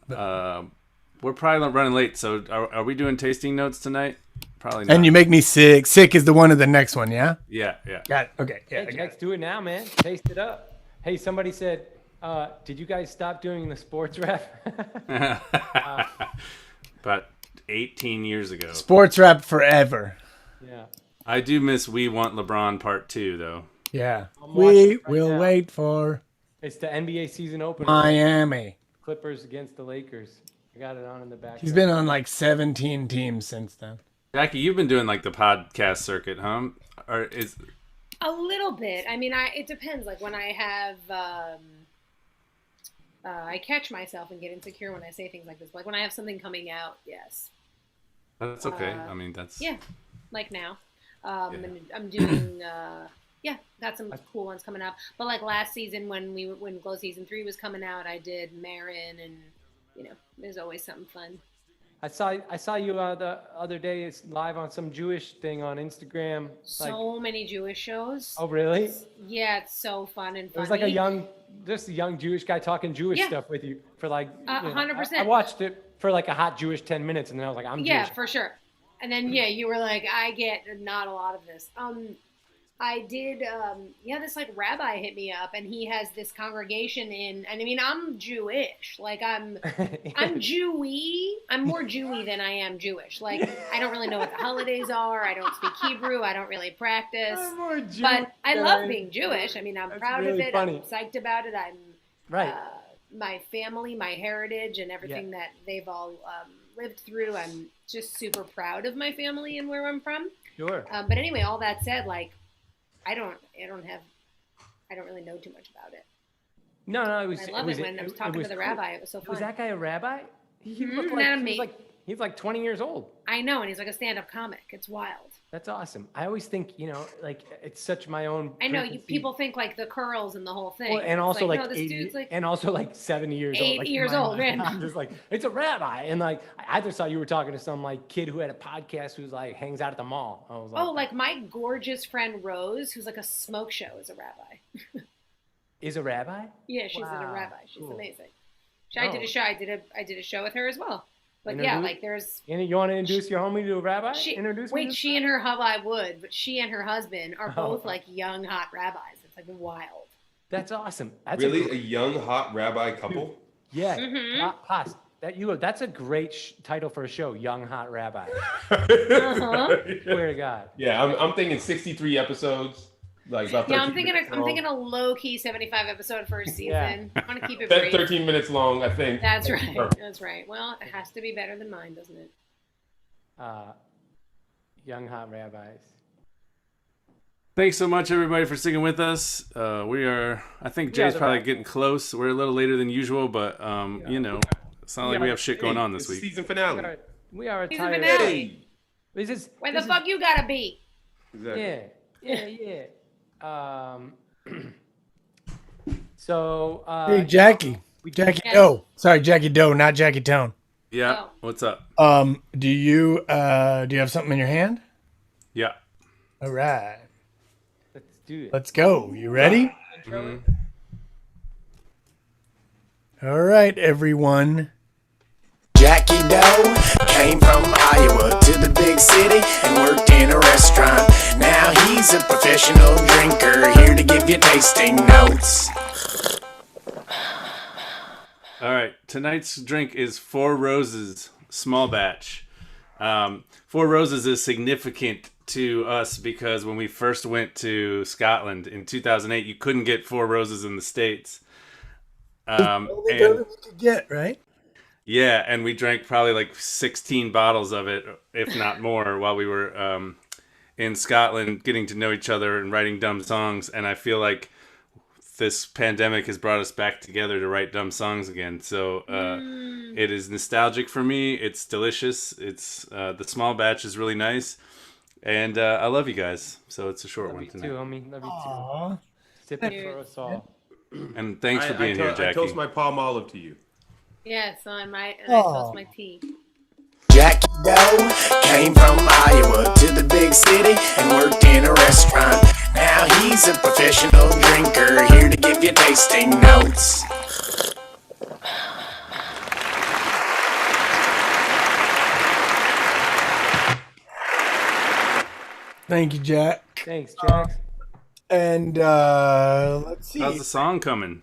We're probably running late, so are we doing tasting notes tonight? Probably not. And you make me sick. Sick is the one of the next one, yeah? Yeah. Got it. Okay. Yeah. Hey, I got Jax, it. do it now, man. Taste it up. Hey, somebody said, did you guys stop doing the sports rep? About 18 years ago. Sports rap forever. Yeah. I do miss We Want LeBron Part 2, though. Yeah. I'm watching We it right will now. wait for It's the NBA season opener. Miami. Clippers against the Lakers. I got it on in the back. He's been on like 17 teams since then. Jackie, you've been doing like the podcast circuit, huh? Or is A little bit. I mean, it depends. Like when I have I catch myself and get insecure when I say things like this. Like when I have something coming out, yes. That's okay. I mean, that's Yeah, like now. Yeah. And I'm doing yeah, got some cool ones coming up. But like last season when Glow season 3 was coming out, I did Marin, and there's always something fun. I saw you the other day. It's live on some Jewish thing on Instagram. So many Jewish shows. Oh, really? Yeah, it's so fun and funny. It was like a young Jewish guy talking Jewish stuff with you for like 100%. I watched it for like a hot Jewish 10 minutes, and then I was like, I'm Jewish. Yeah, for sure. And then you were like, I get not a lot of this. I did, this like rabbi hit me up, and he has this congregation and I mean, I'm Jewish. Like I'm Jewy. I'm more Jewy than I am Jewish. Like I don't really know what the holidays are. I don't speak Hebrew. I don't really practice. I'm more Jewish, but I love being Jewish. I mean, I'm proud really of it. funny. I'm psyched about it. I'm right. My family, my heritage, and everything that they've all lived through. I'm just super proud of my family and where I'm from. Sure. But anyway, all that said, like, I don't really know too much about it. No, it was. I love it when I was talking to the rabbi. It was so fun. Was that guy a rabbi? He looked he's like 20 years old. I know, and he's like a stand-up comic. It's wild. That's awesome. I always think, like it's such my own. I know people think like the curls and the whole thing. Well, and also like, no, this dude's like and also like 70 years old. 80 years old, man. I'm just like, it's a rabbi, and like I just thought you were talking to some like kid who had a podcast who's like hangs out at the mall. I was like, like my gorgeous friend Rose, who's like a smoke show, is a rabbi. Is a rabbi? Yeah, she's a rabbi. She's cool. amazing. I did a show. I did a show with her as well. But there's. You want to introduce your homie to a rabbi? She and her I would, but she and her husband are both like young hot rabbis. It's like wild. That's awesome. That's really a young hot rabbi couple. Yeah, that's a great title for a show, Young Hot Rabbi. Swear to God. Yeah, I'm thinking 63 episodes. Like about 13 I'm thinking a low key 75 episode first season. I want to keep it brief. 13 minutes long, I think. That's right. That's right. Well, it has to be better than mine, doesn't it? Young hot rabbis. Thanks so much, everybody, for sticking with us. I think Jay's probably getting close. We're a little later than usual, but it's not like we have shit going on this week. Season finale. We are a season finale. Where the fuck you gotta be? Exactly. Yeah. So hey, Jackie Doe. Sorry, Jackie Doe, not Jackie Tohn. Yeah. What's up? Do you have something in your hand? Yeah. All right. Let's do it. Let's go. You ready? Mm-hmm. All right, everyone. Jackie Doe came from Iowa to the big city and worked in a restaurant. Now he's a professional drinker, here to give you tasting notes. All right, tonight's drink is Four Roses small batch. Four Roses is significant to us because when we first went to Scotland in 2008, you couldn't get Four Roses in the States. Only you could get, right? Yeah, and we drank probably like 16 bottles of it, if not more, while we were in Scotland getting to know each other and writing dumb songs. And I feel like this pandemic has brought us back together to write dumb songs again. So it is nostalgic for me. It's delicious. It's the small batch is really nice. And I love you guys. So it's a short one tonight. Love you too, homie. Love you too. Sip it for us all. And thanks for being here, Jackie. I toast my palm olive to you. Yeah, so I toast my tea. Jackie Doe came from Iowa to the big city and worked in a restaurant. Now he's a professional drinker, here to give you tasting notes. Thank you, Jack. Thanks, Jack. And let's see. How's the song coming?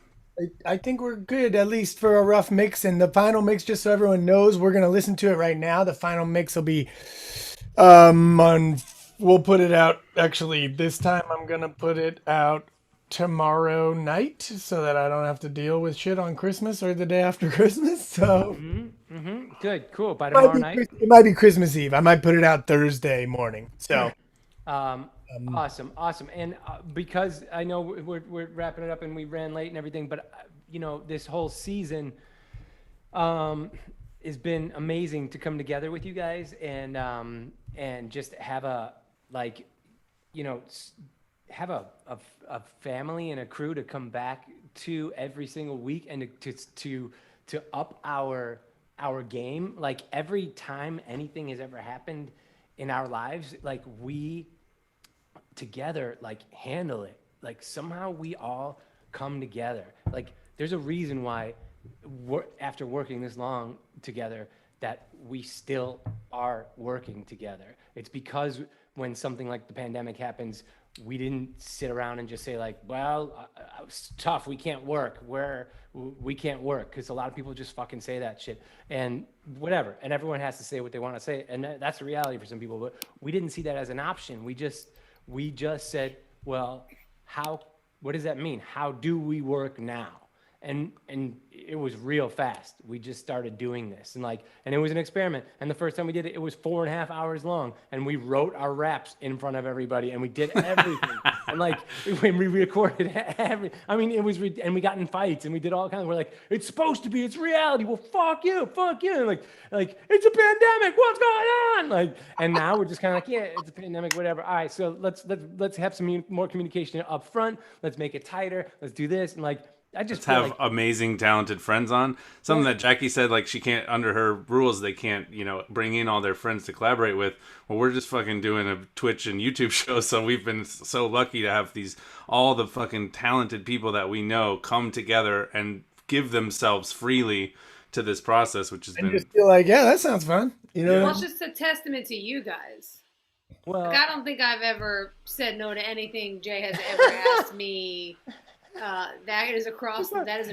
I think we're good, at least for a rough mix. And the final mix, just so everyone knows, we're going to listen to it right now. The final mix will be we'll put it out. Actually, this time I'm going to put it out tomorrow night so that I don't have to deal with shit on Christmas or the day after Christmas. So Good, cool. By tomorrow night? It might be Christmas Eve. I might put it out Thursday morning. So Awesome. And because I know we're wrapping it up and we ran late and everything, but this whole season has been amazing to come together with you guys and just have a have a family and a crew to come back to every single week and to up our game. Like every time anything has ever happened in our lives, like we together handle it. Like somehow we all come together. Like there's a reason why after working this long together that we still are working together. It's because when something like the pandemic happens, we didn't sit around and just say well, it's tough, we can't work. We can't work, because a lot of people just fucking say that shit and whatever, and everyone has to say what they want to say, and that's the reality for some people. But we didn't see that as an option. We just said, well, what does that mean? How do we work now? And it was real fast. We just started doing this, and it was an experiment. And the first time we did it, it was 4.5 hours long, and we wrote our raps in front of everybody, and we did everything. And when we recorded and we got in fights, and we did all kinds. We're like, it's supposed to be, it's reality. Well, fuck you, and it's a pandemic. What's going on? And now we're just kind of yeah, it's a pandemic, whatever. All right, so let's have some more communication up front. Let's make it tighter. Let's do this, and I just have amazing, talented friends on. Something that Jackie said, she can't, under her rules, they can't, bring in all their friends to collaborate with. Well, we're just fucking doing a Twitch and YouTube show, so we've been so lucky to have all the fucking talented people that we know come together and give themselves freely to this process, which has been. Just feel yeah, that sounds fun. Well, it's just a testament to you guys. Well, I don't think I've ever said no to anything Jay has ever asked me. That is an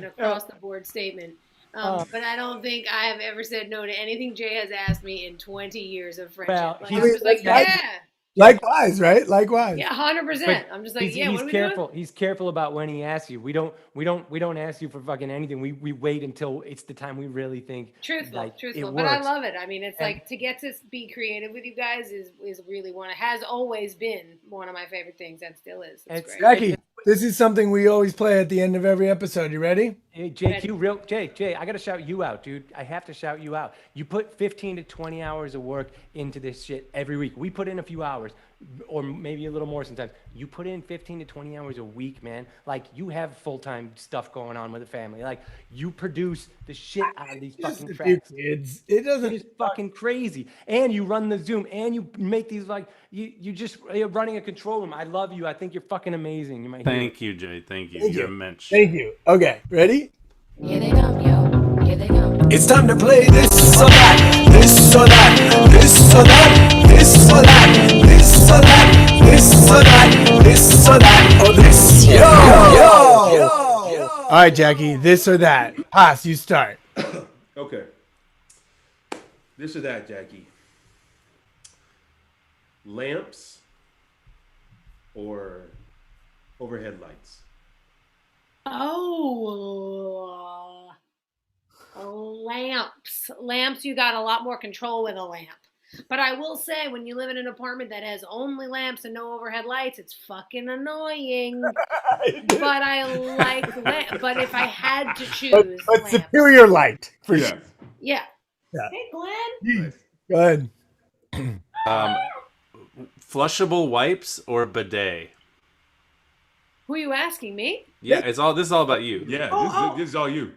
across the board statement. But I don't think I have ever said no to anything Jay has asked me in 20 years of friendship. Well, I'm just yeah. Likewise, right? Likewise. Yeah, 100%. I'm just what are we doing? He's careful about when he asks you. We don't ask you for fucking anything. We wait until it's the time we really think truthful. But I love it. I mean, it's to get to be creative with you guys is really has always been one of my favorite things, and still is. It's great. Jackie, this is something we always play at the end of every episode. You ready? Hey, Jay, I gotta shout you out, dude. I have to shout you out. You put 15 to 20 hours of work into this shit every week. We put in a few hours, or maybe a little more sometimes. You put in 15 to 20 hours a week, man. You have full-time stuff going on with the family. You produce the shit out of these fucking tracks. It doesn't. It's fucking crazy. And you run the Zoom, and you make these you're running a control room. I love you. I think you're fucking amazing. You're my hero. Thank you, Jay. Thank you. You're a mensch. Thank you. Okay, ready? Here they come, yo. Here they come. It's time to play this or that, this or that, this or that, this or that, this or that, this or that, this or that, or this. Yo. All right, Jackie, this or that. Haas, you start. Okay. This or that, Jackie. Lamps or overhead lights? Oh, lamps. You got a lot more control with a lamp. But I will say, when you live in an apartment that has only lamps and no overhead lights, it's fucking annoying. But I like lamps. But if I had to choose, but superior light for sure. Yeah. Hey, Glenn. Go ahead. Flushable wipes or bidet? Who are you asking, me? Yeah, this is all about you. Yeah, this is all you.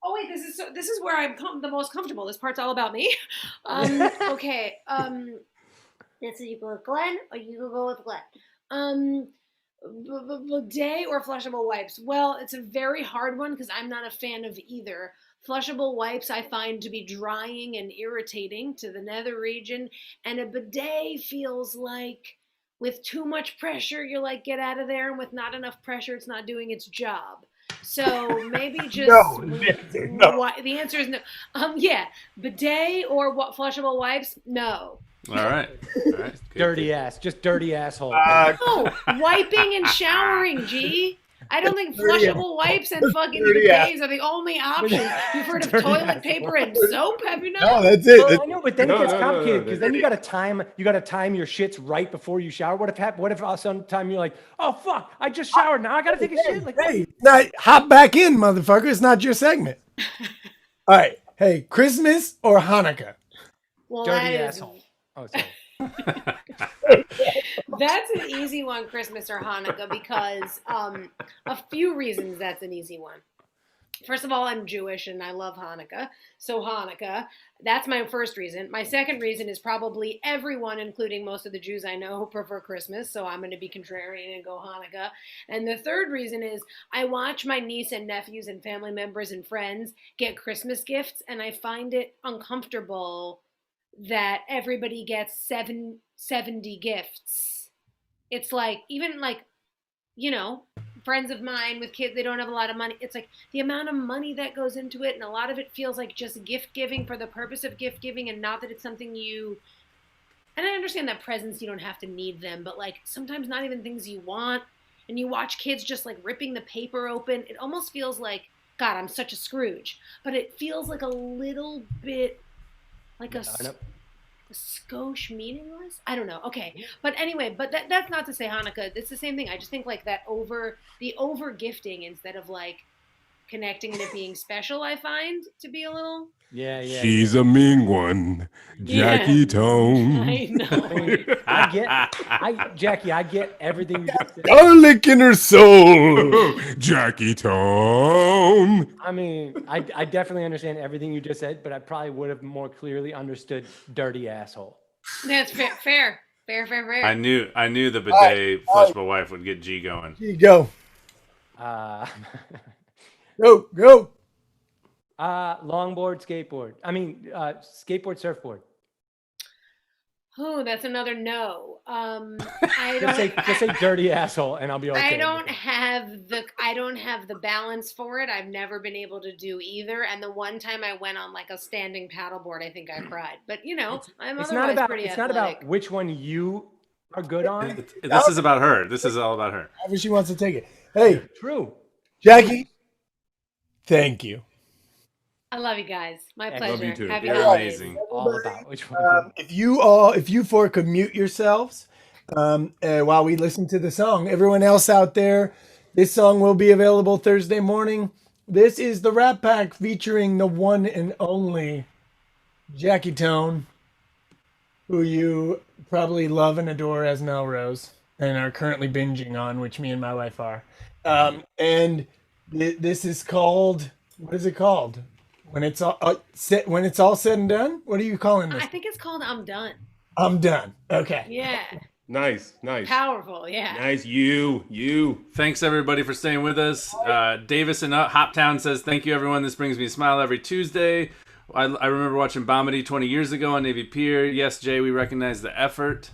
Oh wait, this is where I'm the most comfortable. This part's all about me. Okay. This you go with Glenn, or you go with Glenn. Bidet or flushable wipes? Well, it's a very hard one because I'm not a fan of either. Flushable wipes I find to be drying and irritating to the nether region, and a bidet feels like with too much pressure, you're get out of there, and with not enough pressure, it's not doing its job. So maybe just no. The answer is no. Yeah, bidet or flushable wipes? No. All right. Dirty ass, just dirty asshole. No, wiping and showering. G. I don't think Dirty flushable wipes and fucking Dirty bidets are the only options. You've heard of Dirty toilet asshole. paper and soap, have you No, not? that's it. Well, I know, but then it No, gets no, no, complicated no, because then you got to time your shits right before you shower. What if sometime you're like, oh fuck, I just showered, now I got to take a shit. Like, Hey, not hop back in, motherfucker. It's not your segment. All right. Hey, Christmas or Hanukkah? Well, dirty that is- asshole. Oh, sorry. That's an easy one, Christmas or Hanukkah, because a few reasons that's an easy one. First of all, I'm Jewish and I love Hanukkah. So Hanukkah, that's my first reason. My second reason is probably everyone, including most of the Jews I know, who prefer Christmas. So I'm going to be contrarian and go Hanukkah. And the third reason is I watch my niece and nephews and family members and friends get Christmas gifts, and I find it uncomfortable that everybody gets 70 gifts. It's like, even like, you know, friends of mine with kids, they don't have a lot of money. It's like the amount of money that goes into it, and a lot of it feels like just gift giving for the purpose of gift giving, and not that it's something you, and I understand that presents, you don't have to need them, but like sometimes not even things you want, and you watch kids just like ripping the paper open. It almost feels like, God, I'm such a Scrooge, but it feels like a little bit like a skosh meaningless. I don't know. Okay, but anyway, but that's not to say Hanukkah. It's the same thing. I just think like that the over gifting instead of like connecting and it being special, I find to be a little. Yeah. She's a mean one, Jackie Tohn. I know. Jackie, I get everything you just said. Garlic in her soul. Jackie Tohn. I mean, I definitely understand everything you just said, but I probably would have more clearly understood dirty asshole. That's fair. I knew the bidet flushable wife would get G going. Here you go. Go. Longboard, skateboard. Skateboard, surfboard. Oh, that's another no. I don't Just say dirty asshole, and I'll be okay. I don't have the balance for it. I've never been able to do either. And the one time I went on like a standing paddleboard, I think I cried. But you know, I'm otherwise pretty athletic. It's not about which one you are good on. This is about her. This is all about her. However she wants to take it. Hey, True. Jackie, thank you. I love you guys. My I pleasure. love you too. Happy You're holidays. amazing. All about which one. If you four could mute yourselves while we listen to the song, everyone else out there, this song will be available Thursday morning. This is the Rat Pack featuring the one and only Jackie Tohn, who you probably love and adore as Melrose and are currently binging on, which me and my wife are. And this is called, what is it called? When it's all said and done, what are you calling this? I think it's called I'm Done. I'm done. Okay. Yeah. Nice. Powerful. Yeah. Nice. You. Thanks everybody for staying with us. Davis in Hoptown says, "Thank you everyone. This brings me a smile every Tuesday. I remember watching Bomity 20 years ago on Navy Pier. Yes, Jay, we recognize the effort."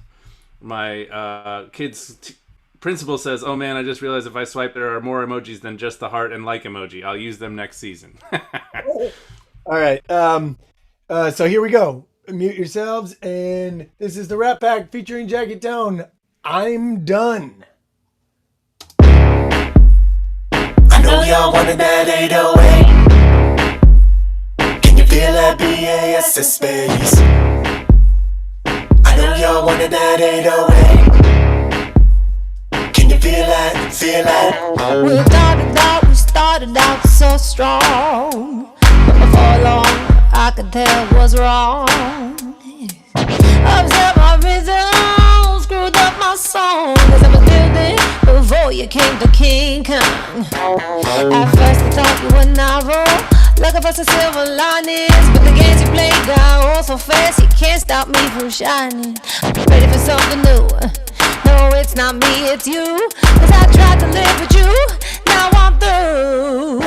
My kids' principal says, "Oh man, I just realized if I swipe, there are more emojis than just the heart and like emoji. I'll use them next season." All right. So here we go. Mute yourselves, and this is the Rat Pack featuring Jackie Tohn. I'm done. I know y'all wanted that 808. Can you feel that BAS space? I know y'all wanted that 808. Can you feel that? We started out so strong, but before long I could tell what's wrong. Upset my rhythm, screwed up my song, 'cause I was building before you came to King Kong. At first I thought you were novel, looking for some silver linings, but the games you played got all so fast you can't stop me from shining. I'm ready for something new. No, it's not me, it's you, 'cause I tried to live with you, now I'm through.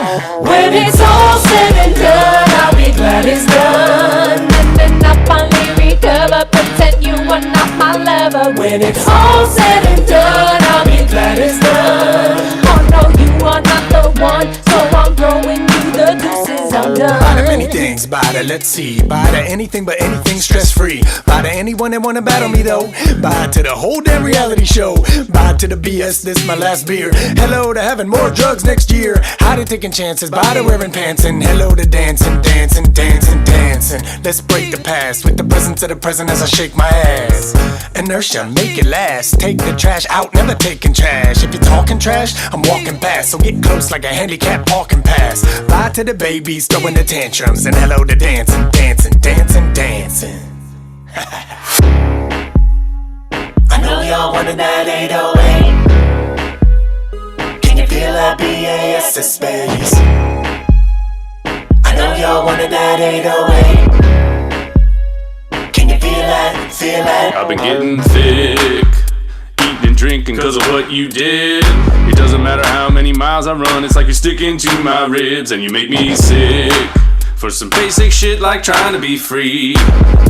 When it's all said and done, I'll be glad it's done. And then I finally recover, pretend you were not my lover. When it's all said and done, I'll be glad it's done. Oh no, you are not the one, so I'm throwing you the deuces, I'm done. Many things, but to, let's see, bye to anything but anything stress-free. Bye to anyone that wanna battle me though. Bye to the whole damn reality show. Bye to the BS, this my last beer. Hello to having more drugs next year. Hi to taking chances, bye to wearing pants, and hello to dancing, dancing, dancing, dancing. Let's break the past with the presence of the present as I shake my ass. Inertia, make it last. Take the trash out, never taking trash. If you're talking trash, I'm walking past, so get close like a handicapped parking pass. Bye to the babies throwing the tantrums, and hello to dancing, dancing, dancing, dancing. I know y'all wanted that 808. Can you feel that BAS space? I know y'all wanted that 808. Can you feel that, feel that? I've been getting thick, eating and drinking cause of what you did. It doesn't matter how many miles I run, it's like you're sticking to my ribs and you make me sick. For some basic shit like trying to be free.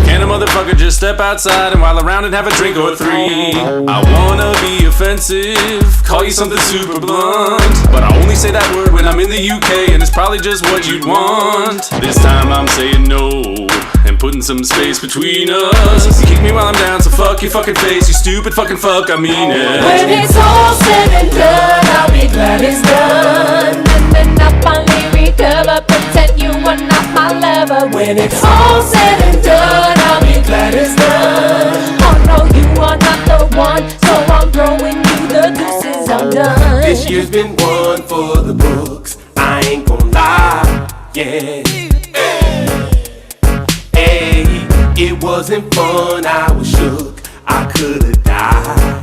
Can a motherfucker just step outside and while around and have a drink or three? I wanna be offensive, call you something super blunt, but I only say that word when I'm in the UK and it's probably just what you'd want. This time I'm saying no and putting some space between us. You kick me while I'm down, so fuck your fucking face, you stupid fucking fuck, I mean it. When it's all said and done, I'll be glad it's done. And then I finally recover, pretend you were not my lover. When it's all said and done, I'll be glad it's done. Oh no, you are not the one, so I'm throwing you the deuces, I'm done. This year's been one for the books, I ain't gon' lie, yeah. Hey, it wasn't fun, I was shook, I could've died.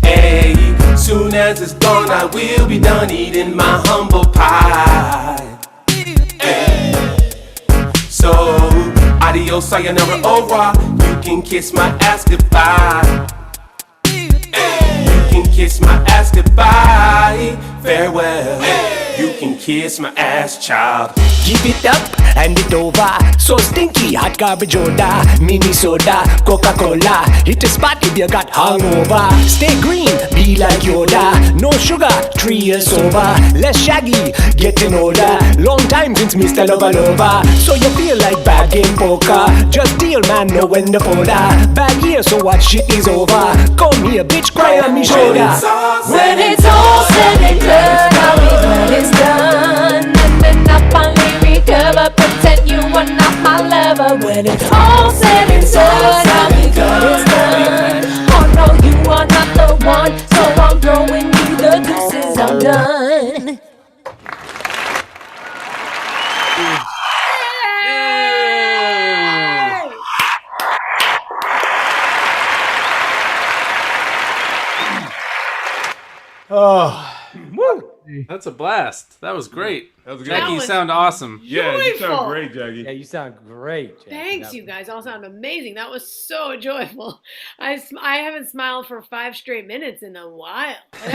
Hey, soon as it's gone, I will be done eating my humble pie. Hey. So, adios, sayonara, au revoir, you can kiss my ass goodbye. You can kiss my ass goodbye. Farewell. You can kiss my ass, child. Give it up, hand it over. So stinky, hot garbage odor. Mini soda, Coca-Cola. Hit a spot if you got hungover. Stay green, be like Yoda. No sugar, 3 years sober. Less shaggy, getting older. Long time since Mr. Lover Lover. So you feel like bad game poker. Just deal, man, know when the folder. Bad year, so what shit is over. Come here, bitch, cry on me shoulder. When it's all said and done, I'll be glad it's done. And then I finally recover, pretend you were not my lover. When it's all said and done, I'll be glad it's done. Oh no, you are not the one, so I'm throwing you the deuces, I'm done. Oh, That's a blast. That was great. That was good. Jackie, you was sound awesome. Yeah, you joyful. sound great, Jackie. Yeah, you sound great, Jackie. Thanks, That- you guys. All sound amazing. That was so joyful. I haven't smiled for 5 straight minutes in a while. And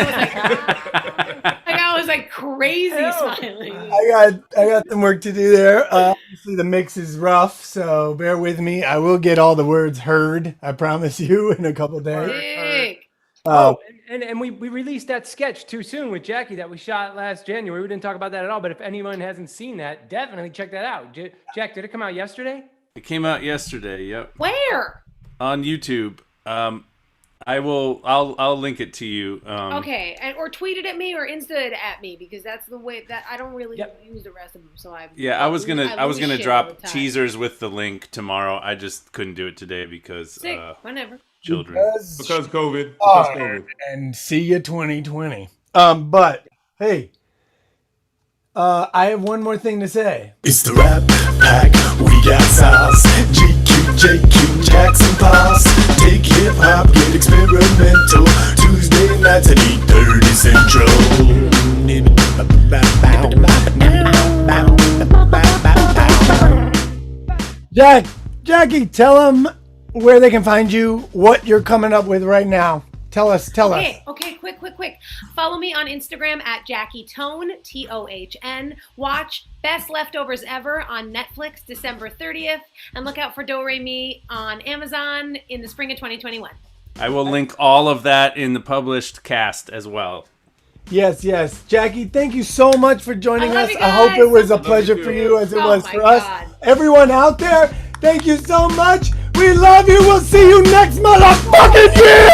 I was like crazy smiling. I got some work to do there. Obviously the mix is rough, so bear with me. I will get all the words heard. I promise you in a couple days. Sick. And we released that sketch too soon with Jackie that we shot last January. We didn't talk about that at all, but if anyone hasn't seen that, definitely check that out. Jack, did it come out yesterday? It came out yesterday. Yep. Where? On YouTube. I'll link it to you. Okay, or tweet it at me or Insta it at me because that's the way that I don't really use the rest of them. So I I was gonna lose shit all drop the time. teasers with the link tomorrow. I just couldn't do it today because Sick. Whenever. children. Because COVID. Oh, Because COVID. and see you 2020. But hey, I have one more thing to say. It's the Rap Pack, we got sauce. GQ, JQ, Jackson Pass. Take hip hop, get experimental. Tuesday nights at 8:30 Central. Jackie, tell them where they can find you, what you're coming up with right now. Tell us. Okay, quick. Follow me on Instagram at Jackie Tohn, Tohn. Watch Best Leftovers Ever on Netflix December 30th. And look out for Do Re Mi on Amazon in the spring of 2021. I will link all of that in the published cast as well. Yes, yes. Jackie, thank you so much for joining I love us. you I hope guys. it was a Love you pleasure too. for you as it Oh was my for us. God. Everyone out there, thank you so much. We love you. We'll see you next motherfucking year.